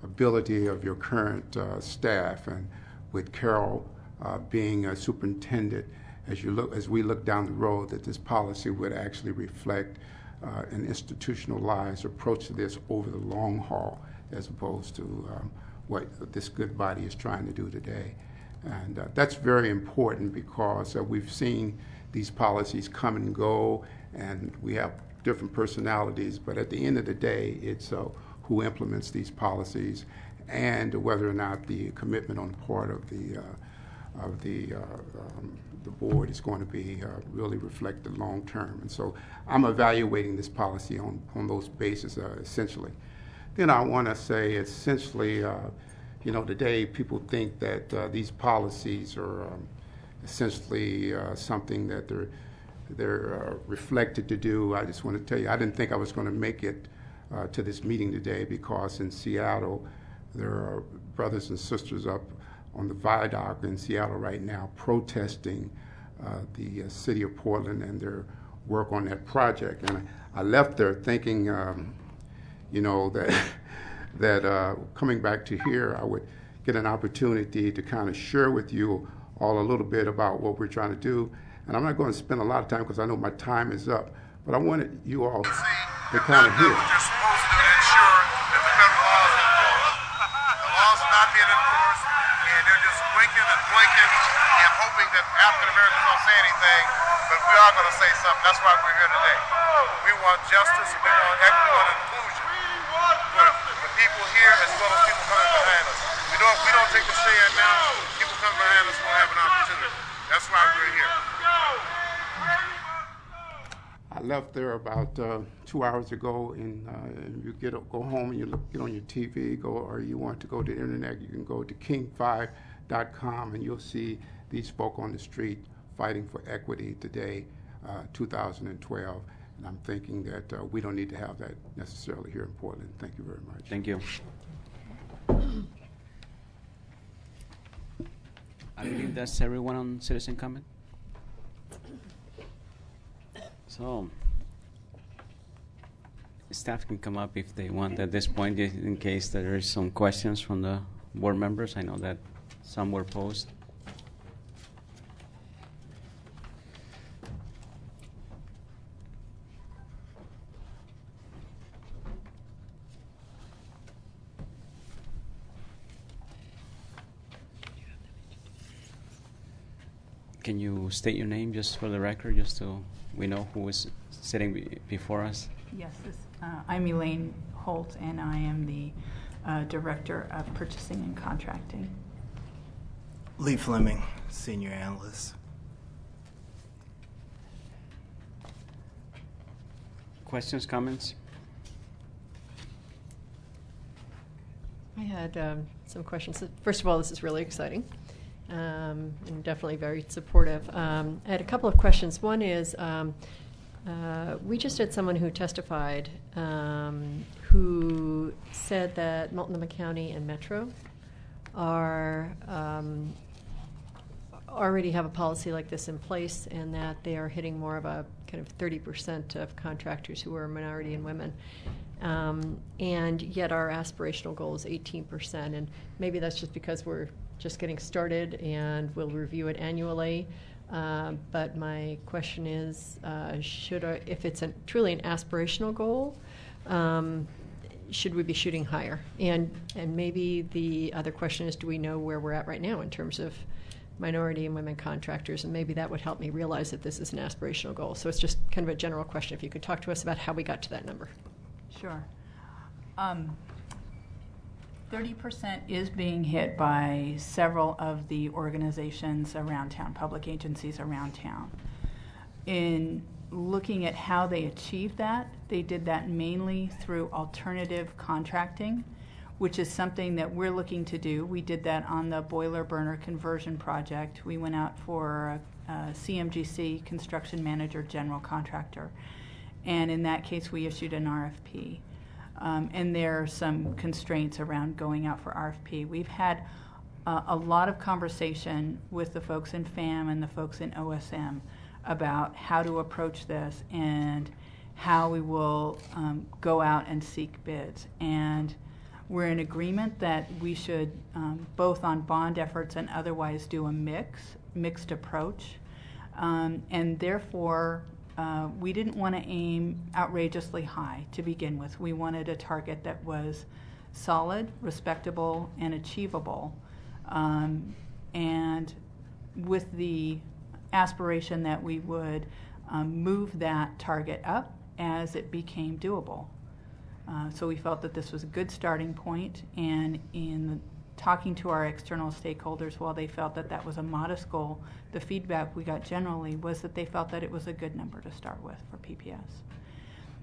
ability of your current staff. And with Carol being a superintendent, as we look down the road, that this policy would actually reflect an institutionalized approach to this over the long haul, as opposed to what this good body is trying to do today. And that's very important because we've seen these policies come and go, and we have different personalities, but at the end of the day, it's who implements these policies and whether or not the commitment on the part of the board is going to be really reflected long term. And so I'm evaluating this policy on those bases essentially. Then I want to say essentially, today people think that these policies are essentially something that they're reflected to do. I just want to tell you, I didn't think I was going to make it to this meeting today because in Seattle there are brothers and sisters up on the viaduct in Seattle right now protesting the city of Portland and their work on that project. And I left there thinking, that coming back to here, I would get an opportunity to kind of share with you all a little bit about what we're trying to do. And I'm not going to spend a lot of time because I know my time is up, but I wanted you all to kind of hear. They're supposed to do to ensure that the federal laws are enforced. The laws are not being enforced, and they're just winking and blinking and hoping that African Americans don't say anything, but we are going to say something. That's why we're here today. We want justice, we want equity, we want inclusion for people here as well as people coming behind us. We know if we don't take the stand now, people coming behind us will have an opportunity. That's why we're here. I left there about 2 hours ago, and you go home and you get on your TV, or you want to go to the internet, you can go to king5.com and you'll see these folk on the street fighting for equity today, 2012. And I'm thinking that we don't need to have that necessarily here in Portland. Thank you very much. Thank you. I believe that's everyone on citizen comment. So, staff can come up if they want at this point, in case there is some questions from the board members. I know that some were posed. Can you state your name just for the record, just so we know who is sitting before us? Yes, I'm Elaine Holt, and I am the Director of Purchasing and Contracting. Lee Fleming, Senior Analyst. Questions, comments? I had some questions. First of all, this is really exciting. And definitely very supportive. I had a couple of questions. One is, we just had someone who testified who said that Multnomah County and Metro are already have a policy like this in place, and that they are hitting more of a kind of 30% of contractors who are minority and women. And yet our aspirational goal is 18%. And maybe that's just because we're just getting started and we'll review it annually. But my question is, if it's truly an aspirational goal, should we be shooting higher? And maybe the other question is, do we know where we're at right now in terms of minority and women contractors? And maybe that would help me realize that this is an aspirational goal. So it's just kind of a general question. If you could talk to us about how we got to that number. Sure. 30% is being hit by several of the organizations around town, public agencies around town. In looking at how they achieved that, they did that mainly through alternative contracting, which is something that we're looking to do. We did that on the boiler burner conversion project. We went out for a CMGC, construction manager, general contractor. And in that case, we issued an RFP. And there are some constraints around going out for RFP. We've had a lot of conversation with the folks in FAM and the folks in OSM about how to approach this and how we will go out and seek bids. And we're in agreement that we should, both on bond efforts and otherwise, do a mixed approach. And therefore, we didn't want to aim outrageously high to begin with. We wanted a target that was solid, respectable, and achievable, and with the aspiration that we would move that target up as it became doable. So we felt that this was a good starting point, and in talking to our external stakeholders, while they felt that that was a modest goal, the feedback we got generally was that they felt that it was a good number to start with for PPS.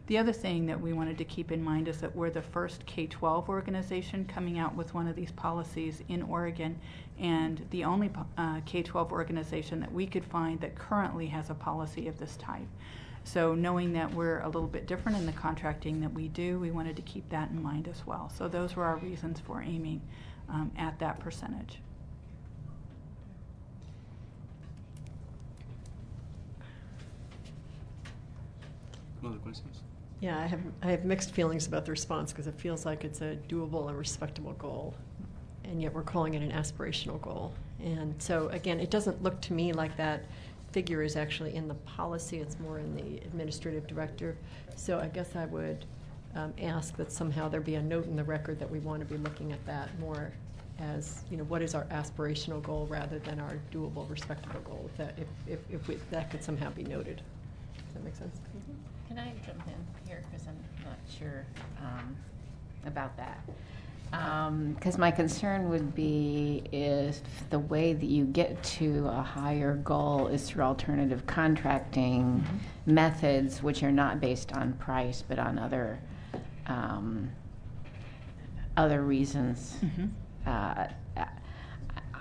The other thing that we wanted to keep in mind is that we're the first K-12 organization coming out with one of these policies in Oregon, and the only K-12 organization that we could find that currently has a policy of this type. So knowing that we're a little bit different in the contracting that we do, we wanted to keep that in mind as well. So those were our reasons for aiming at that percentage. Other questions? Yeah, I have mixed feelings about the response, because it feels like it's a doable and respectable goal, and yet we're calling it an aspirational goal. And so again, it doesn't look to me like that figure is actually in the policy. It's more in the administrative director. So I guess I would ask that somehow there be a note in the record that we want to be looking at that more as, what is our aspirational goal rather than our doable, respectable goal. If that could somehow be noted. Does that make sense? Mm-hmm. Can I jump in here, because I'm not sure about that? Because my concern would be if the way that you get to a higher goal is through alternative contracting methods, which are not based on price but on other reasons.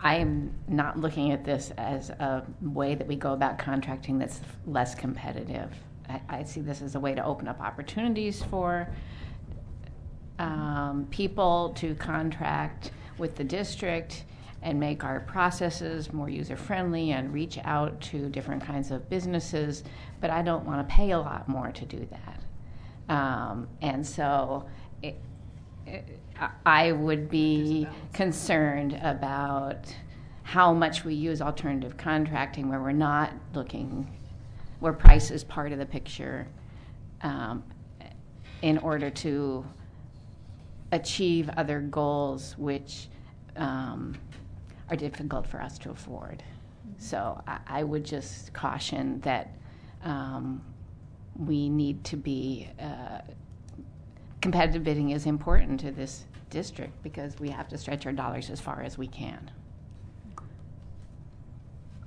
I'm not looking at this as a way that we go about contracting that's less competitive. I see this as a way to open up opportunities for people to contract with the district and make our processes more user-friendly and reach out to different kinds of businesses, but I don't want to pay a lot more to do that. And so I would be concerned about how much we use alternative contracting where we're not looking, where price is part of the picture, in order to achieve other goals which are difficult for us to afford. So I would just caution that we need to be, competitive bidding is important to this district because we have to stretch our dollars as far as we can.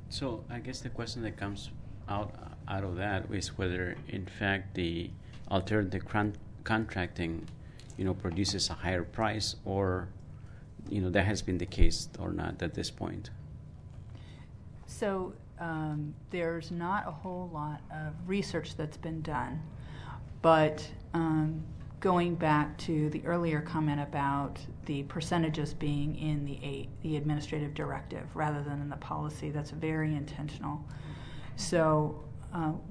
So I guess the question that comes out of that is whether, in fact, the alternative contracting, produces a higher price, or, that has been the case or not at this point. So there's not a whole lot of research that's been done, but going back to the earlier comment about the percentages being in the administrative directive rather than in the policy, that's very intentional. So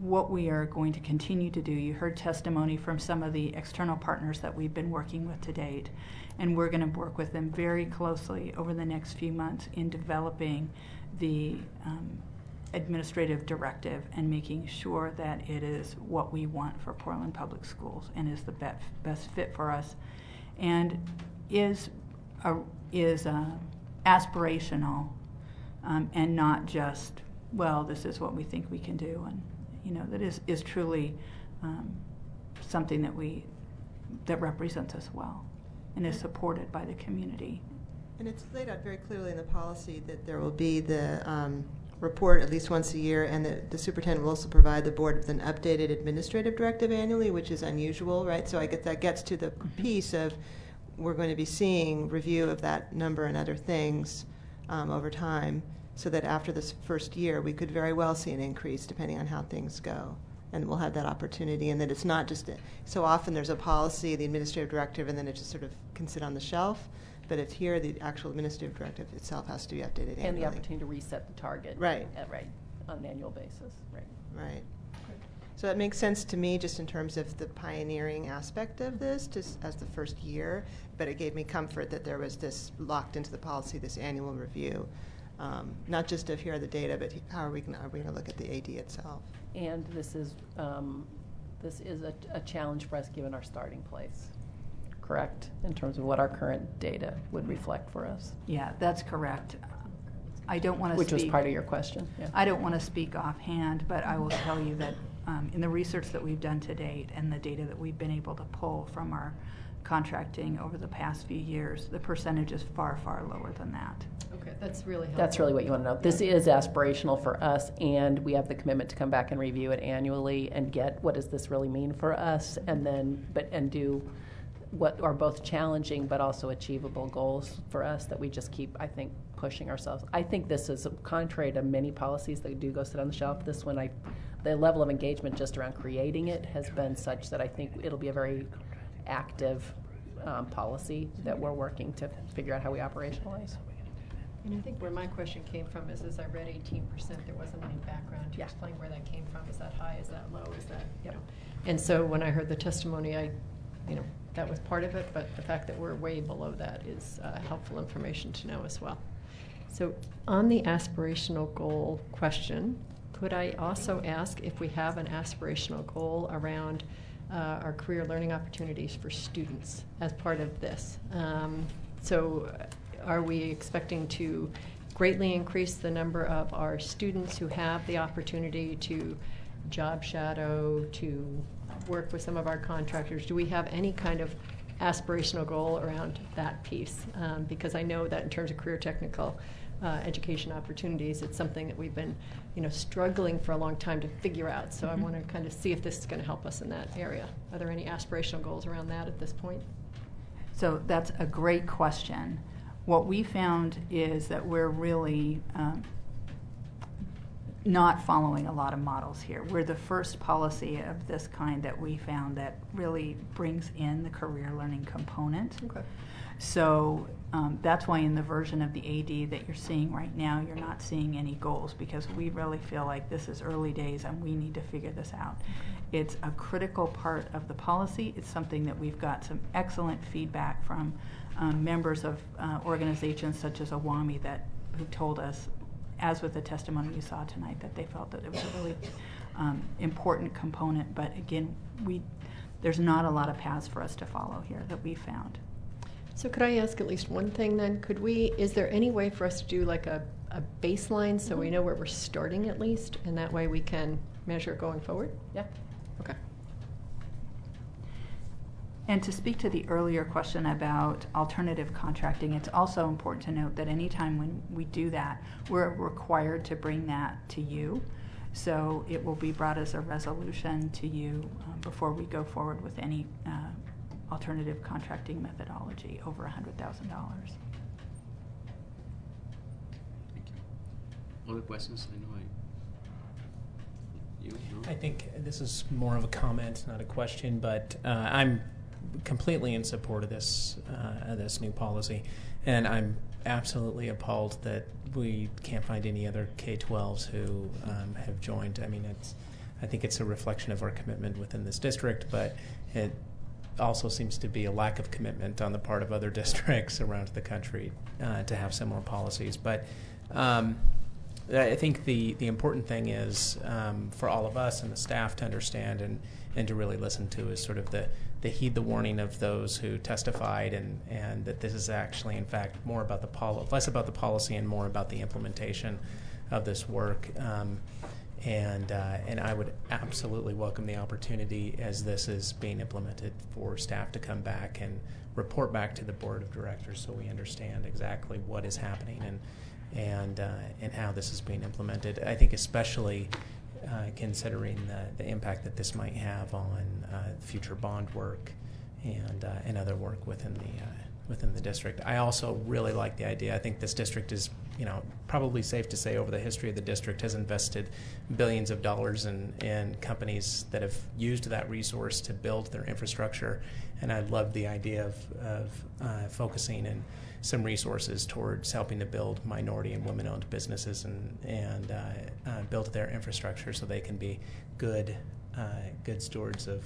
what we are going to continue to do, you heard testimony from some of the external partners that we've been working with to date, and we're going to work with them very closely over the next few months in developing the administrative directive and making sure that it is what we want for Portland Public Schools and is the best fit for us, and is aspirational and not just, well, this is what we think we can do, and that is truly something that represents us well and is supported by the community. And it's laid out very clearly in the policy that there will be the report at least once a year, and the superintendent will also provide the board with an updated administrative directive annually, which is unusual, right? So I guess that gets to the piece of we're going to be seeing review of that number and other things over time, so that after this first year we could very well see an increase depending on how things go. And we'll have that opportunity, and that it's not just so often there's a policy, the administrative directive, and then it just sort of can sit on the shelf. But it's here, the actual administrative directive itself has to be updated annually. And the opportunity to reset the target. Right. Right, on an annual basis. Right. Right. So it makes sense to me just in terms of the pioneering aspect of this, just as the first year. But it gave me comfort that there was this locked into the policy, this annual review. Not just of here are the data, but how are we going to look at the AD itself? And this is a challenge for us given our starting place. Correct, in terms of what our current data would reflect for us. Yeah, that's correct. I don't want to Which speak, was part of your question. Yeah. I don't want to speak offhand, but I will tell you that in the research that we've done to date and the data that we've been able to pull from our contracting over the past few years, the percentage is far, far lower than that. Okay, that's really helpful. That's really what you want to know. This is aspirational for us, and we have the commitment to come back and review it annually and get what does this really mean for us, and then do what are both challenging but also achievable goals for us that we just keep, I think, pushing ourselves. I think this is contrary to many policies that do go sit on the shelf. This one, the level of engagement just around creating it has been such that I think it'll be a very active policy that we're working to figure out how we operationalize. And I think where my question came from is I read 18%, there wasn't any background to explain where that came from. Is that high, is that low, is that, And so when I heard the testimony, that was part of it, but the fact that we're way below that is helpful information to know as well. So on the aspirational goal question, could I also ask if we have an aspirational goal around our career learning opportunities for students as part of this? So are we expecting to greatly increase the number of our students who have the opportunity to job shadow, to work with some of our contractors? Do we have any kind of aspirational goal around that piece? Because I know that in terms of career technical education opportunities, it's something that we've been struggling for a long time to figure out. So I want to kind of see if this is going to help us in that area. Are there any aspirational goals around that at this point? So that's a great question. What we found is that we're really not following a lot of models here. We're the first policy of this kind that we found that really brings in the career learning component. Okay. So that's why in the version of the AD that you're seeing right now, you're not seeing any goals, because we really feel like this is early days and we need to figure this out. Okay. It's a critical part of the policy. It's something that we've got some excellent feedback from members of organizations such as AWAMI who told us, as with the testimony you saw tonight, that they felt that it was a really important component. But again, there's not a lot of paths for us to follow here that we found. So could I ask at least one thing then? Is there any way for us to do like a baseline so we know where we're starting at least, and that way we can measure going forward? Yeah. Okay. And to speak to the earlier question about alternative contracting, it's also important to note that anytime when we do that, we're required to bring that to you. So it will be brought as a resolution to you before we go forward with any alternative contracting methodology over $100,000. Thank you. Other questions? I know I think this is more of a comment, not a question, but I'm completely in support of this new policy, and I'm absolutely appalled that we can't find any other K-12s who have joined. I mean, I think it's a reflection of our commitment within this district, but it also seems to be a lack of commitment on the part of other districts around the country to have similar policies. But I think the important thing is for all of us and the staff to understand and to really listen to is sort of the heed the warning of those who testified, and that this is actually, in fact, more about less about the policy and more about the implementation of this work. And I would absolutely welcome the opportunity, as this is being implemented, for staff to come back and report back to the board of directors so we understand exactly what is happening and how this is being implemented. I think especially considering the impact that this might have on future bond work and other work within the district. I also really like the idea. I think this district is, probably safe to say, over the history of the district, has invested billions of dollars in companies that have used that resource to build their infrastructure. And I love the idea of focusing in some resources towards helping to build minority and women-owned businesses and build their infrastructure so they can be good stewards of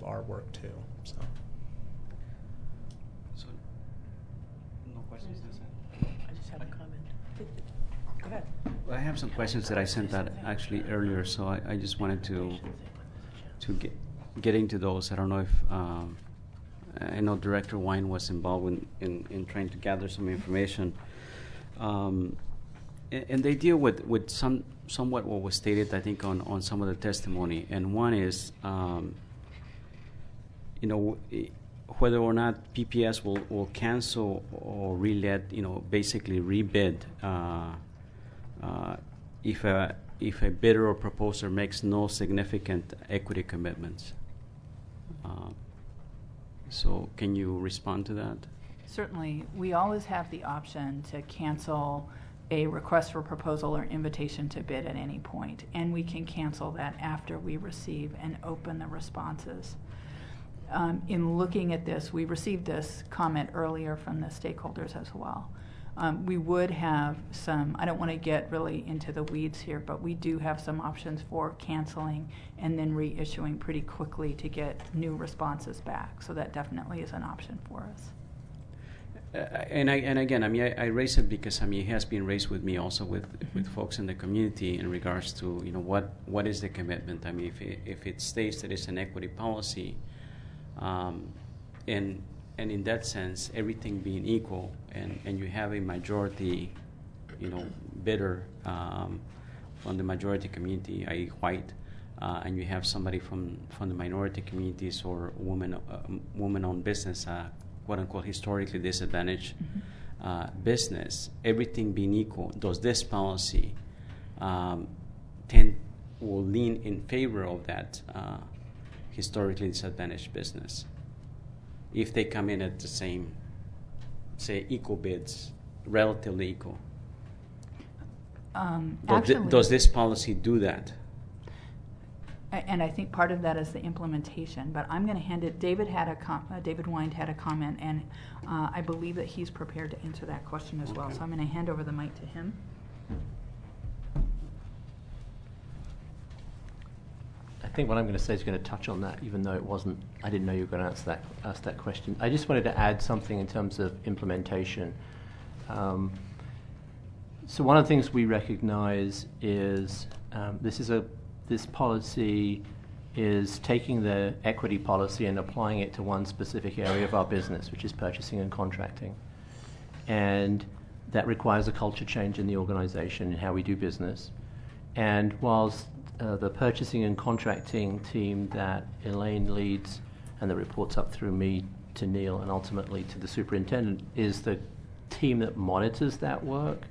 our work too. So no questions. I just have a comment. Go ahead. I have some questions that I sent out actually earlier, so I just wanted to get into those. I don't know if I know Director Wine was involved in trying to gather some information, and they deal with somewhat what was stated, I think, on some of the testimony. And one is, whether or not PPS will cancel or relet, basically rebid if a bidder or proposer makes no significant equity commitments. So can you respond to that? Certainly. We always have the option to cancel a request for proposal or invitation to bid at any point, and we can cancel that after we receive and open the responses. In looking at this, we received this comment earlier from the stakeholders as well. We would have some, I don't want to get really into the weeds here, but we do have some options for canceling and then reissuing pretty quickly to get new responses back. So that definitely is an option for us. And again, I raise it because it has been raised with me also with folks in the community in regards to what is the commitment. If it states that it's an equity policy, and in that sense, everything being equal, and you have a majority, bidder from the majority community, i.e. white, and you have somebody from the minority communities or woman-owned business, quote unquote historically disadvantaged business, everything being equal, does this policy will lean in favor of that historically disadvantaged business if they come in at the same, say, equal bids, relatively equal? Does this policy do that? And I think part of that is the implementation, but I'm going to hand it. David Wind had a comment, and I believe that he's prepared to answer that question as well. So I'm going to hand over the mic to him. I think what I'm going to say is going to touch on that, even though it wasn't. I didn't know you were going to ask that question. I just wanted to add something in terms of implementation. So one of the things we recognize is this policy is taking the equity policy and applying it to one specific area of our business, which is purchasing and contracting, and that requires a culture change in the organization and how we do business. And whilst the purchasing and contracting team that Elaine leads and that reports up through me to Neil and ultimately to the superintendent is the team that monitors that work,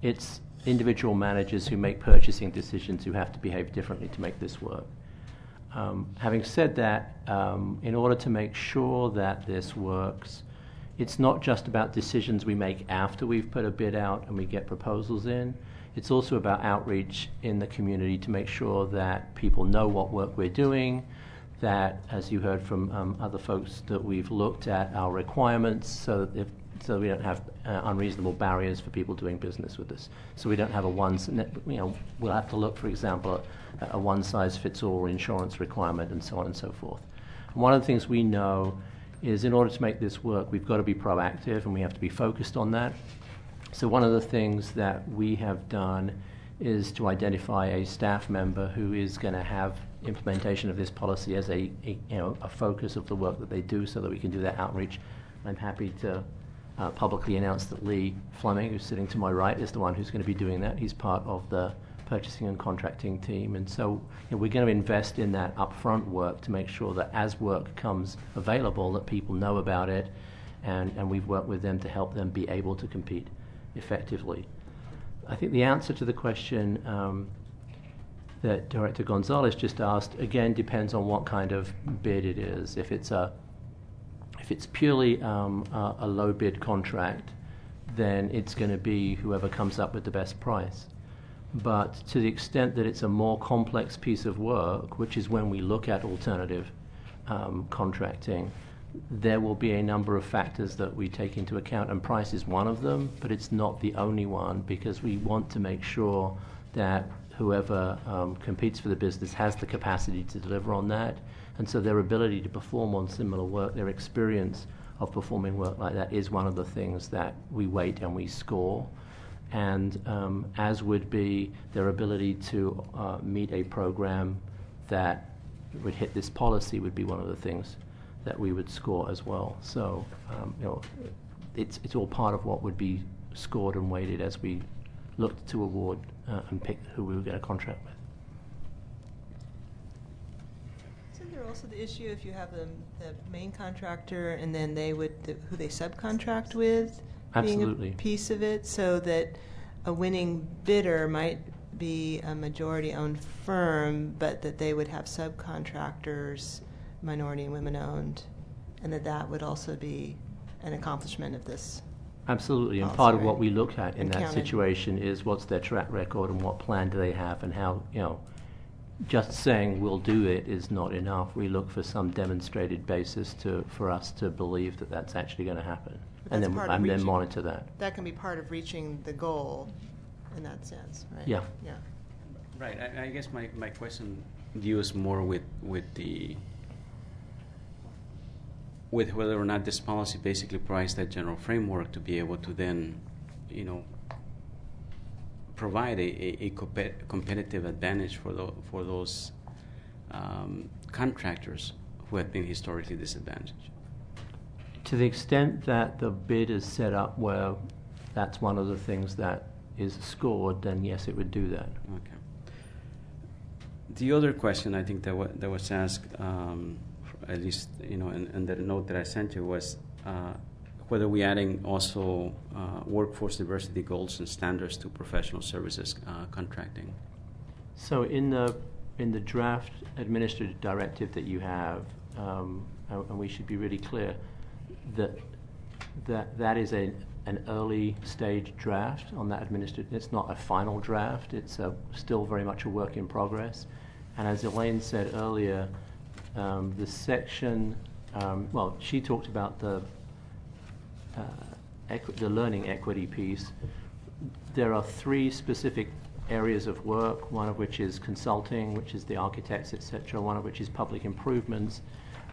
it's individual managers who make purchasing decisions who have to behave differently to make this work. Having said that, in order to make sure that this works, it's not just about decisions we make after we've put a bid out and we get proposals in. It's also about outreach in the community to make sure that people know what work we're doing, that, as you heard from other folks, that we've looked at our requirements so that so we don't have unreasonable barriers for people doing business with us. So we don't have we'll have to look, for example, at a one-size-fits-all insurance requirement and so on and so forth. And one of the things we know is in order to make this work, we've got to be proactive and we have to be focused on that. So one of the things that we have done is to identify a staff member who is going to have implementation of this policy as a focus of the work that they do so that we can do that outreach. I'm happy to publicly announce that Lee Fleming, who's sitting to my right, is the one who's going to be doing that. He's part of the purchasing and contracting team. And so we're going to invest in that upfront work to make sure that as work comes available, that people know about it, and we've worked with them to help them be able to compete effectively. I think the answer to the question that Director Gonzalez just asked, again, depends on what kind of bid it is. If it's purely a low bid contract, then it's going to be whoever comes up with the best price. But to the extent that it's a more complex piece of work, which is when we look at alternative contracting, there will be a number of factors that we take into account, and price is one of them, but it's not the only one, because we want to make sure that whoever competes for the business has the capacity to deliver on that. And so their ability to perform on similar work, their experience of performing work like that is one of the things that we weight and we score. And as would be their ability to meet a program that would hit this policy would be one of the things that we would score as well. So it's all part of what would be scored and weighted as we looked to award and pick who we were going to contract with. Isn't there also the issue if you have the main contractor and then who they subcontract with Absolutely. being a piece of it, so that a winning bidder might be a majority-owned firm, but that they would have subcontractors, minority and women-owned, and that would also be an accomplishment of this. Absolutely, and part of what we look at in that situation is what's their track record and what plan do they have, and how, just saying we'll do it is not enough. We look for some demonstrated basis for us to believe that that's actually going to happen, and then monitor that. That can be part of reaching the goal in that sense, right? Yeah. Yeah. Right. I guess my question deals more with whether or not this policy basically provides that general framework to be able to then, provide a competitive advantage for those contractors who have been historically disadvantaged. To the extent that the bid is set up where that's one of the things that is scored, then yes, it would do that. Okay. The other question I think that was asked, at least in the note that I sent you, was whether we're adding also workforce diversity goals and standards to professional services contracting. So in the draft administrative directive that you have, and we should be really clear that is an early stage draft on that administrative. It's not a final draft. It's still very much a work in progress. And as Elaine said earlier, the section, she talked about the learning equity piece. There are 3 specific areas of work, one of which is consulting, which is the architects, etc., one of which is public improvements,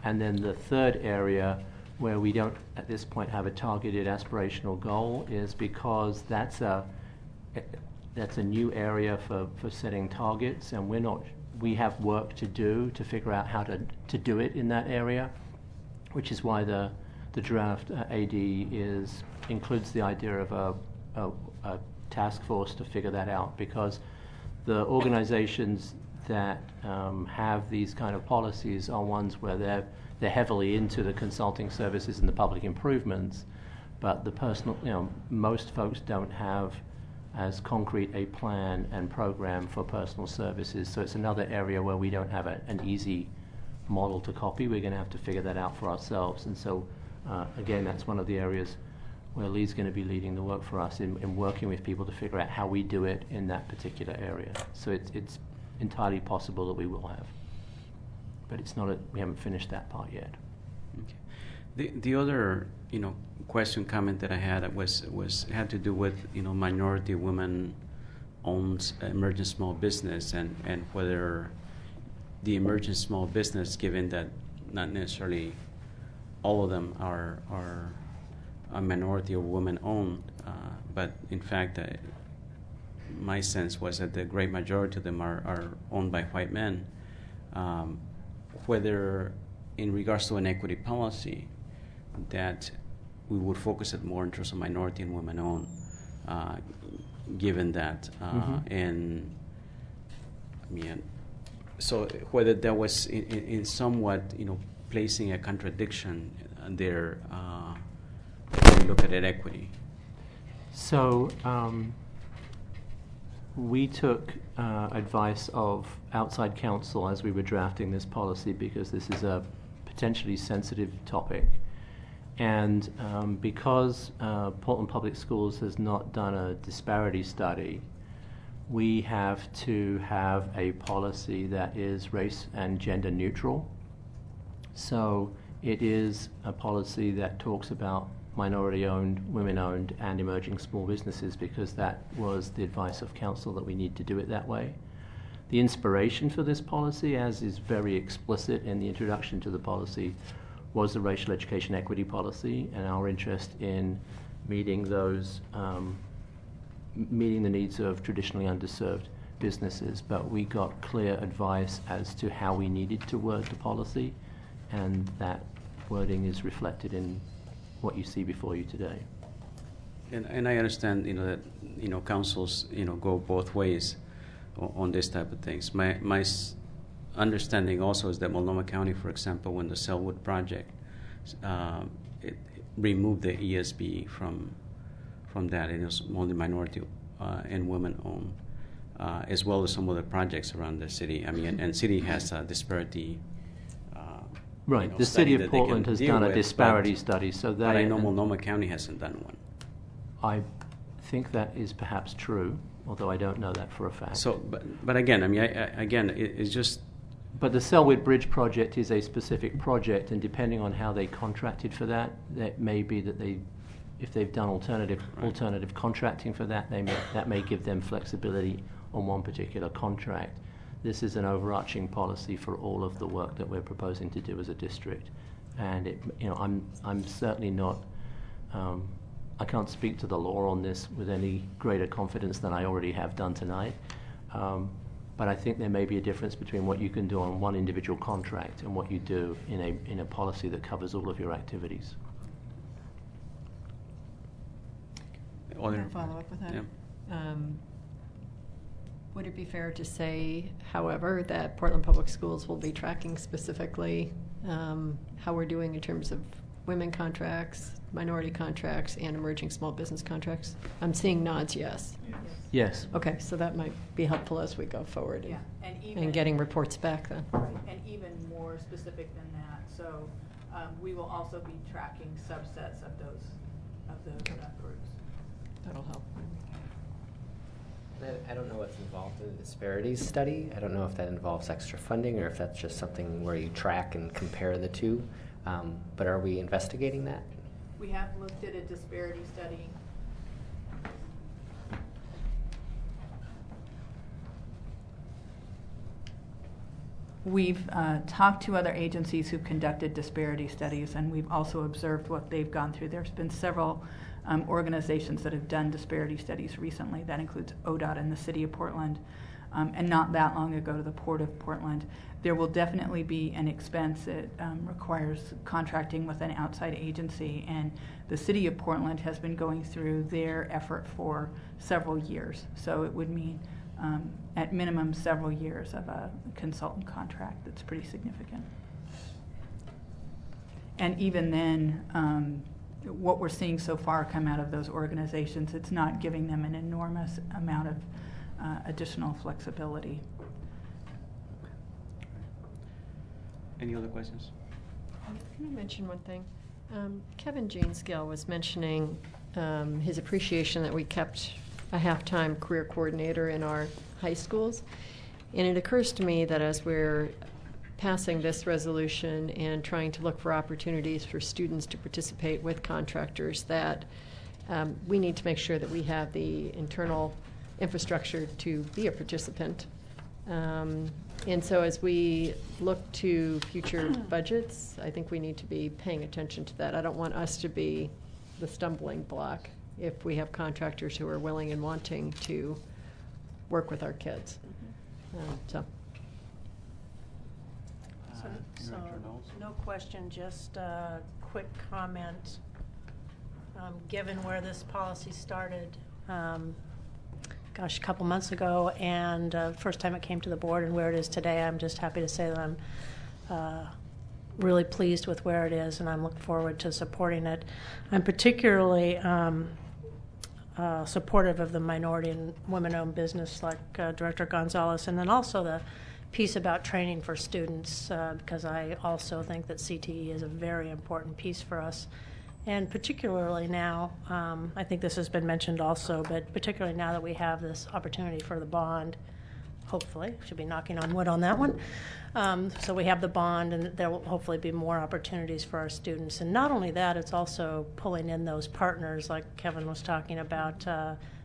and then the third area where we don't at this point have a targeted aspirational goal is because that's a new area for setting targets, and we have work to do to figure out how to do it in that area, which is why the draft AD includes the idea of a task force to figure that out, because the organizations that have these kind of policies are ones where they're heavily into the consulting services and the public improvements, but most folks don't have as concrete a plan and program for personal services. So it's another area where we don't have an easy model to copy. We're going to have to figure that out for ourselves. And so, again, that's one of the areas where Lee's going to be leading the work for us in working with people to figure out how we do it in that particular area. So it's entirely possible that we will have. but it's not. We haven't finished that part yet. The other question comment that I had had to do with minority women owned emerging small business and whether the emerging small business, given that not necessarily all of them are a minority or women owned, but in fact my sense was that the great majority of them are owned by white men, whether in regards to an equity policy that we would focus it more in terms of minority and women owned, given that and I mean, so whether that was in somewhat placing a contradiction there when we look at equity. So we took advice of outside counsel as we were drafting this policy because this is a potentially sensitive topic. And because Portland Public Schools has not done a disparity study, we have to have a policy that is race and gender neutral. So it is a policy that talks about minority-owned, women-owned, and emerging small businesses because that was the advice of counsel that we need to do it that way. The inspiration for this policy, as is very explicit in the introduction to the policy, was the racial education equity policy and our interest in meeting those, meeting the needs of traditionally underserved businesses. But we got clear advice as to how we needed to word the policy, and that wording is reflected in what you see before you today. And I understand, that councils, go both ways on this type of things. My understanding also is that Multnomah County, for example, when the Selwood project, it removed the ESB from that, and it was only minority and women owned, as well as some other projects around the city. I mean, and city has a disparity. Right, the city of Portland has done a disparity study, so that. But I know Multnomah County hasn't done one. I think that is perhaps true, although I don't know that for a fact. So, but again, I mean, it's just. But the Selwood Bridge project is a specific project, and depending on how they contracted for that, that may be that if they've done alternative contracting for that, that may give them flexibility on one particular contract. This is an overarching policy for all of the work that we're proposing to do as a district, and I'm certainly not. I can't speak to the law on this with any greater confidence than I already have done tonight. But I think there may be a difference between what you can do on one individual contract and what you do in a policy that covers all of your activities. Can I follow up with that? Yeah. Would it be fair to say, however, that Portland Public Schools will be tracking specifically how we're doing in terms of women contracts, minority contracts, and emerging small business contracts? I'm seeing nods, yes. Yes. Okay, so that might be helpful as we go forward and getting reports back then. Right, and even more specific than that. So we will also be tracking subsets of those groups. That'll help. I don't know what's involved in the disparities study. I don't know if that involves extra funding or if that's just something where you track and compare the two. But are we investigating that? We have looked at a disparity study. We've talked to other agencies who've conducted disparity studies, and we've also observed what they've gone through. There's been several organizations that have done disparity studies recently. That includes ODOT and the City of Portland, and not that long ago to the Port of Portland. There will definitely be an expense that requires contracting with an outside agency, and the City of Portland has been going through their effort for several years. So it would mean at minimum several years of a consultant contract. That's pretty significant. And even then, what we're seeing so far come out of those organizations, it's not giving them an enormous amount of additional flexibility. Any other questions? Can I mention one thing? Kevin Jeansgale was mentioning his appreciation that we kept a half-time career coordinator in our high schools. And it occurs to me that as we're passing this resolution and trying to look for opportunities for students to participate with contractors, that we need to make sure that we have the internal infrastructure to be a participant. And so as we look to future budgets, I think we need to be paying attention to that. I don't want us to be the stumbling block if we have contractors who are willing and wanting to work with our kids. So no question, just a quick comment. Given where this policy started, gosh, a couple months ago, and first time it came to the board and where it is today, I'm just happy to say that I'm really pleased with where it is, and I'm looking forward to supporting it. I'm particularly supportive of the minority and women-owned business like Director Gonzalez, and then also the piece about training for students, because I also think that CTE is a very important piece for us. And particularly now, I think this has been mentioned also, but particularly now that we have this opportunity for the bond, hopefully, should be knocking on wood on that one. So we have the bond, and there will hopefully be more opportunities for our students. And not only that, it's also pulling in those partners like Kevin was talking about.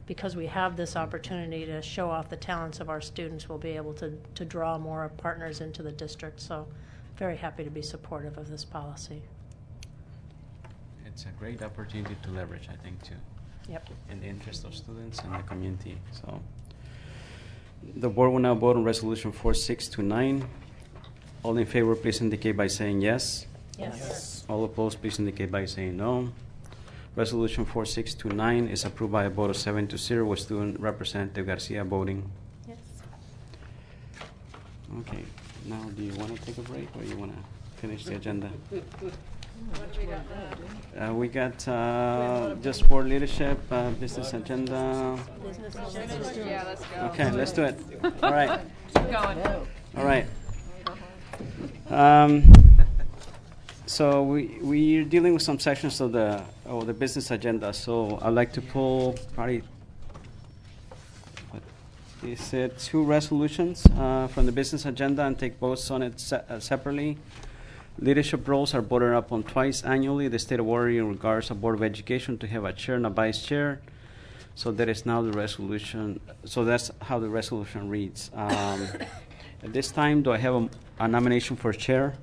Because we have this opportunity to show off the talents of our students, we'll be able to draw more partners into the district. So very happy to be supportive of this policy. It's a great opportunity to leverage, I think, too. Yep. In the interest of students and the community. So the board will now vote on resolution 4629. All in favor, please indicate by saying yes. Yes. All opposed, please indicate by saying no. Resolution 4629 is approved by a vote of 7-0 with Student Representative Garcia voting. Yes. Okay. Now, do you want to take a break or you want to finish the agenda? What do we got now? We got just board leadership, business agenda. Business agenda? Yeah, let's go. Okay, let's do it. All right. Keep going. All right. So we're dealing with some sections of the business agenda. So I'd like to pull probably, is it 2 resolutions from the business agenda and take votes on it separately. Leadership roles are voted upon twice annually. The state of Oregon regards a Board of Education to have a chair and a vice chair. So that is now the resolution. So that's how the resolution reads. At this time, do I have a nomination for chair?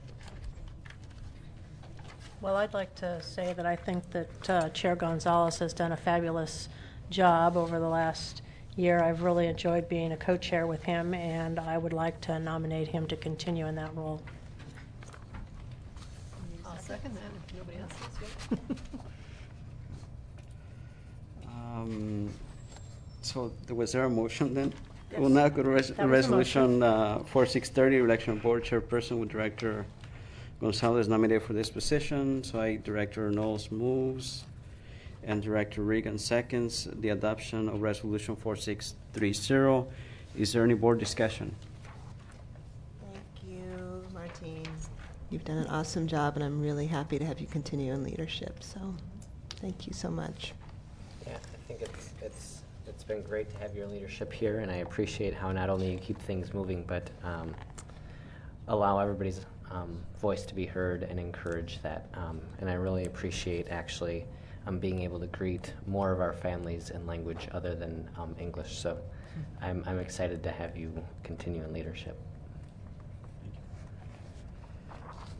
Well, I'd like to say that I think that Chair Gonzalez has done a fabulous job over the last year. I've really enjoyed being a co-chair with him, and I would like to nominate him to continue in that role. I'll second that if nobody else says yet. So was there a motion then? Yes. We'll now go to That was a resolution 4630, election of board chairperson with Director Gonzalez nominated for this position. So Director Knowles moves and Director Regan seconds the adoption of resolution 4630. Is there any board discussion? Thank you, Martine. You've done an awesome job, and I'm really happy to have you continue in leadership. So thank you so much. Yeah, I think it's been great to have your leadership here, and I appreciate how not only you keep things moving, but allow everybody's voice to be heard and encourage that. And I really appreciate actually being able to greet more of our families in language other than English. So I'm excited to have you continue in leadership.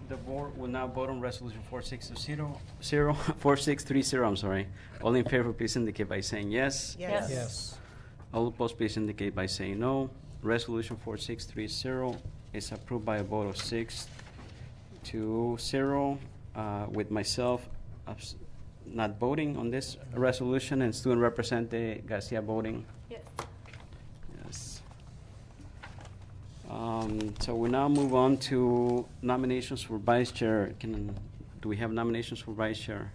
The board will now vote on resolution 4630. I'm sorry. All in favor, please indicate by saying yes. Yes. Yes. All opposed, please indicate by saying no. Resolution 4630 is approved by a vote of 6-0, with myself not voting on this resolution and Student Representative Garcia voting. Yes. Yes. So we now move on to nominations for vice chair. Do we have nominations for vice chair?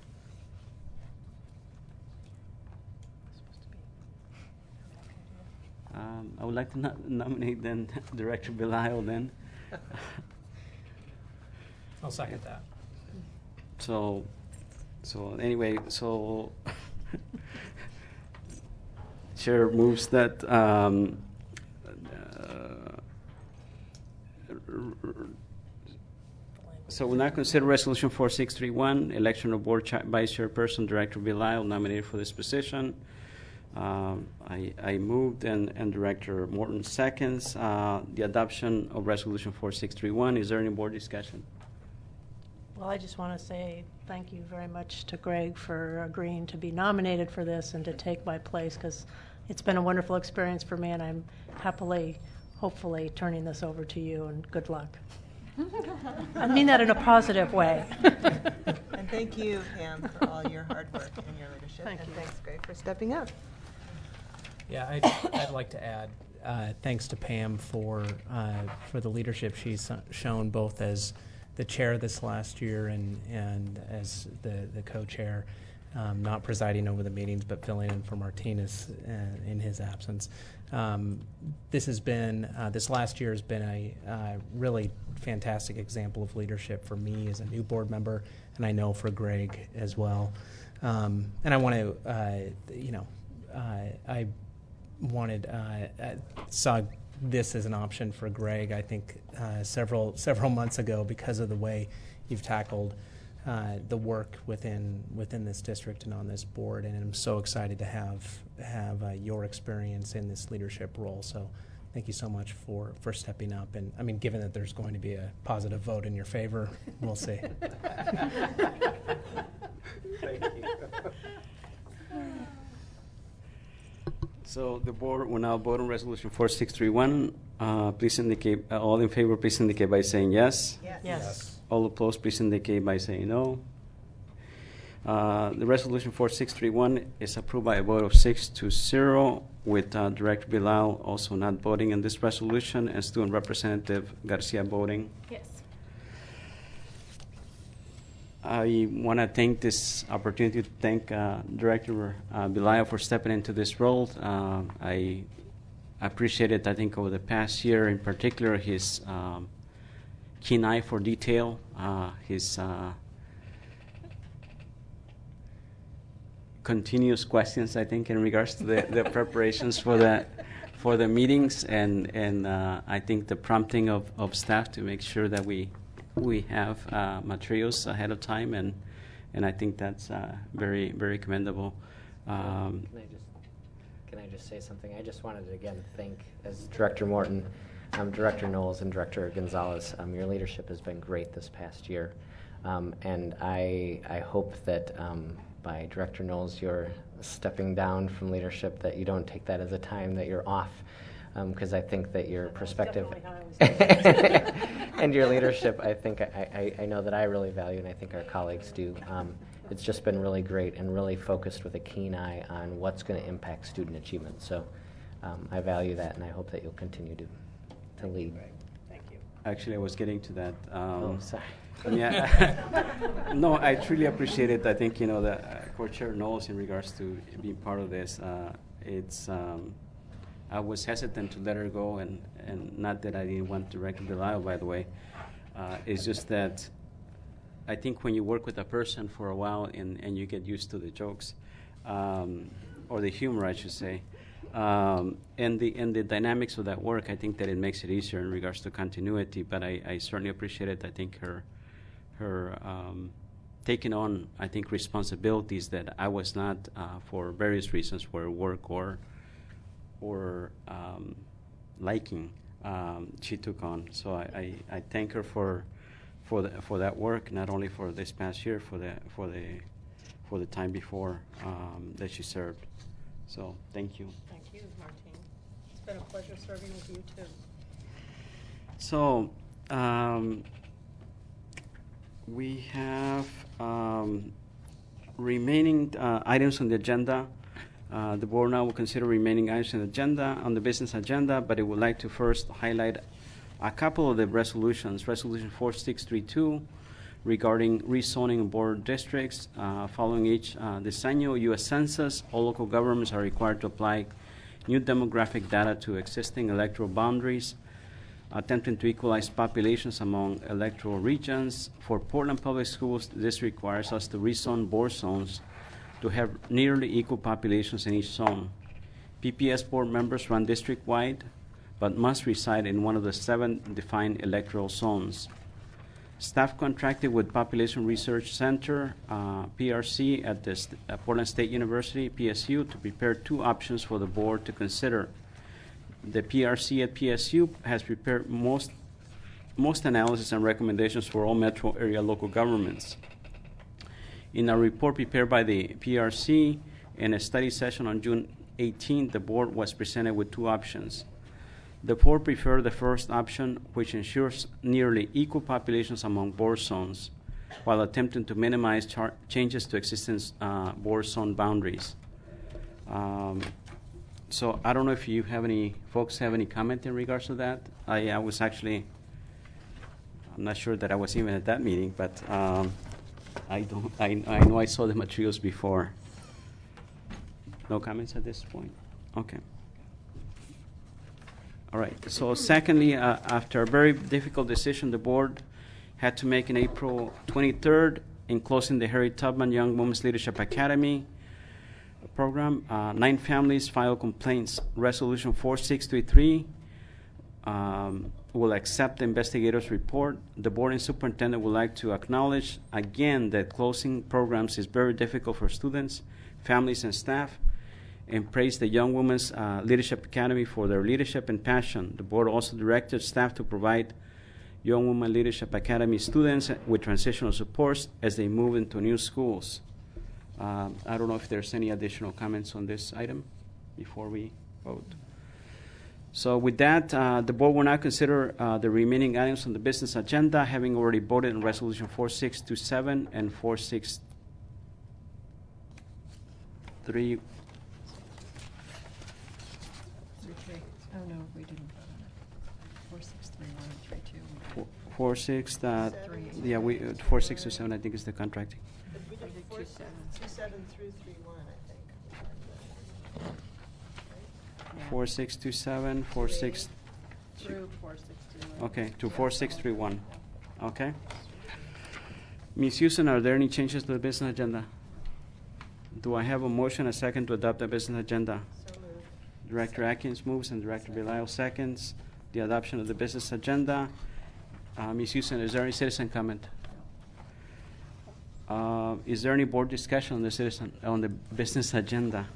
I would like to nominate then Director Belial then. I'll second that. So anyway, Chair moves that So we'll now consider Resolution 4631, election of Board Vice Chairperson, Director Belial, nominated for this position. I moved and Director Morton seconds. The adoption of Resolution 4631. Is there any board discussion? Well, I just want to say thank you very much to Greg for agreeing to be nominated for this and to take my place, because it's been a wonderful experience for me, and I'm happily, hopefully, turning this over to you, and good luck. I mean that in a positive way. And thank you, Pam, for all your hard work and your leadership. Thank you. Thanks, Greg, for stepping up. Yeah, I'd like to add thanks to Pam for the leadership she's shown, both as the chair this last year and as the co-chair, not presiding over the meetings but filling in for Martinez in his absence. This last year has been a really fantastic example of leadership for me as a new board member, and I know for Greg as well. And I want to, I saw this as an option for Greg, I think, several months ago, because of the way you've tackled the work within this district and on this board, and I'm so excited to have your experience in this leadership role. So thank you so much for stepping up. And I mean, given that there's going to be a positive vote in your favor, we'll see. Thank you. So the board will now vote on Resolution 4631. Please indicate, all in favor, please indicate by saying yes. Yes. Yes. All opposed, please indicate by saying no. The Resolution 4631 is approved by a vote of 6-0, with Director Bilal also not voting in this resolution, and Student Representative Garcia voting. Yes. I want to take this opportunity to thank Director Bilal for stepping into this role. I appreciated, I think, over the past year, in particular, his keen eye for detail, his continuous questions, I think, in regards to the preparations for the meetings, and I think the prompting of staff to make sure that we have materials ahead of time, and I think that's very, very commendable. Can I just say something? I just wanted to again thank, as Director Morton, Director Knowles, and Director Gonzalez. Your leadership has been great this past year, and I hope that by Director Knowles, you're stepping down from leadership, that you don't take that as a time that you're off, because I think that your perspective and your leadership, I think I know that I really value, and I think our colleagues do. It's just been really great and really focused with a keen eye on what's going to impact student achievement. So I value that, and I hope that you'll continue to lead. Thank you. Actually, I was getting to that. Oh, sorry. Yeah. No, I truly appreciate it. I think, that Co-Chair Knowles, in regards to being part of this, I was hesitant to let her go, and not that I didn't want Director Belial, by the way. It's just that I think when you work with a person for a while and you get used to the jokes, or the humor, I should say, and the dynamics of that work, I think that it makes it easier in regards to continuity. But I certainly appreciated, I think, her taking on, I think, responsibilities that I was not, for various reasons, for work or liking, she took on. So I thank her for that work, not only for this past year, for the time before that she served. So thank you. Thank you, Martine. It's been a pleasure serving with you too. So we have remaining items on the agenda. The board now will consider remaining items on the business agenda, but it would like to first highlight a couple of the resolutions. Resolution 4632 regarding rezoning of board districts. Following each decennial U.S. Census, all local governments are required to apply new demographic data to existing electoral boundaries, attempting to equalize populations among electoral regions. For Portland Public Schools, this requires us to rezone board zones to have nearly equal populations in each zone. PPS board members run district-wide, but must reside in one of the 7 defined electoral zones. Staff contracted with Population Research Center, PRC, at the Portland State University, PSU, to prepare 2 options for the board to consider. The PRC at PSU has prepared most analysis and recommendations for all metro area local governments. In a report prepared by the PRC in a study session on June 18th, the board was presented with 2 options. The board preferred the first option, which ensures nearly equal populations among board zones, while attempting to minimize changes to existing board zone boundaries. So I don't know if you have any folks have any comment in regards to that. I was actually, I'm not sure that I was even at that meeting, but I know I saw the materials before. No comments at this point? Okay. All right. So secondly, after a very difficult decision, the board had to make on April 23rd in closing the Harry Tubman Young Women's Leadership Academy program. 9 families filed complaints. Resolution 4633 will accept the investigator's report. The board and superintendent would like to acknowledge again that closing programs is very difficult for students, families, and staff, and praise the Young Women's Leadership Academy for their leadership and passion. The board also directed staff to provide Young Women Leadership Academy students with transitional supports as they move into new schools. I don't know if there's any additional comments on this item before we vote. So with that, the board will now consider the remaining items on the business agenda, having already voted on Resolution 4627 and 463. Oh, no, we didn't vote on it. 4631 and 32. 4627, I think, is the contracting. We did 27 through 31, I think. 4627, 46 through 4631. Okay, to 4631. Okay. Ms. Houston, are there any changes to the business agenda? Do I have a motion, a second, to adopt the business agenda? So moved. Director Atkins moves and Director Belial seconds the adoption of the business agenda. Ms. Houston, is there any citizen comment? Is there any board discussion on the business agenda?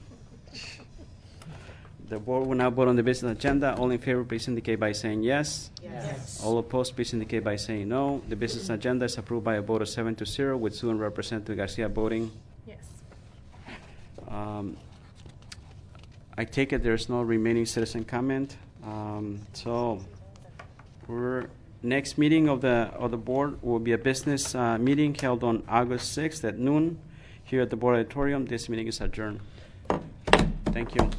The board will now vote on the business agenda. All in favor, please indicate by saying yes. Yes. All opposed, please indicate by saying no. The business agenda is approved by a vote of 7-0, with student representative Garcia voting. Yes. I take it there's no remaining citizen comment. So next meeting of the board will be a business meeting held on August 6th at noon here at the board auditorium. This meeting is adjourned. Thank you.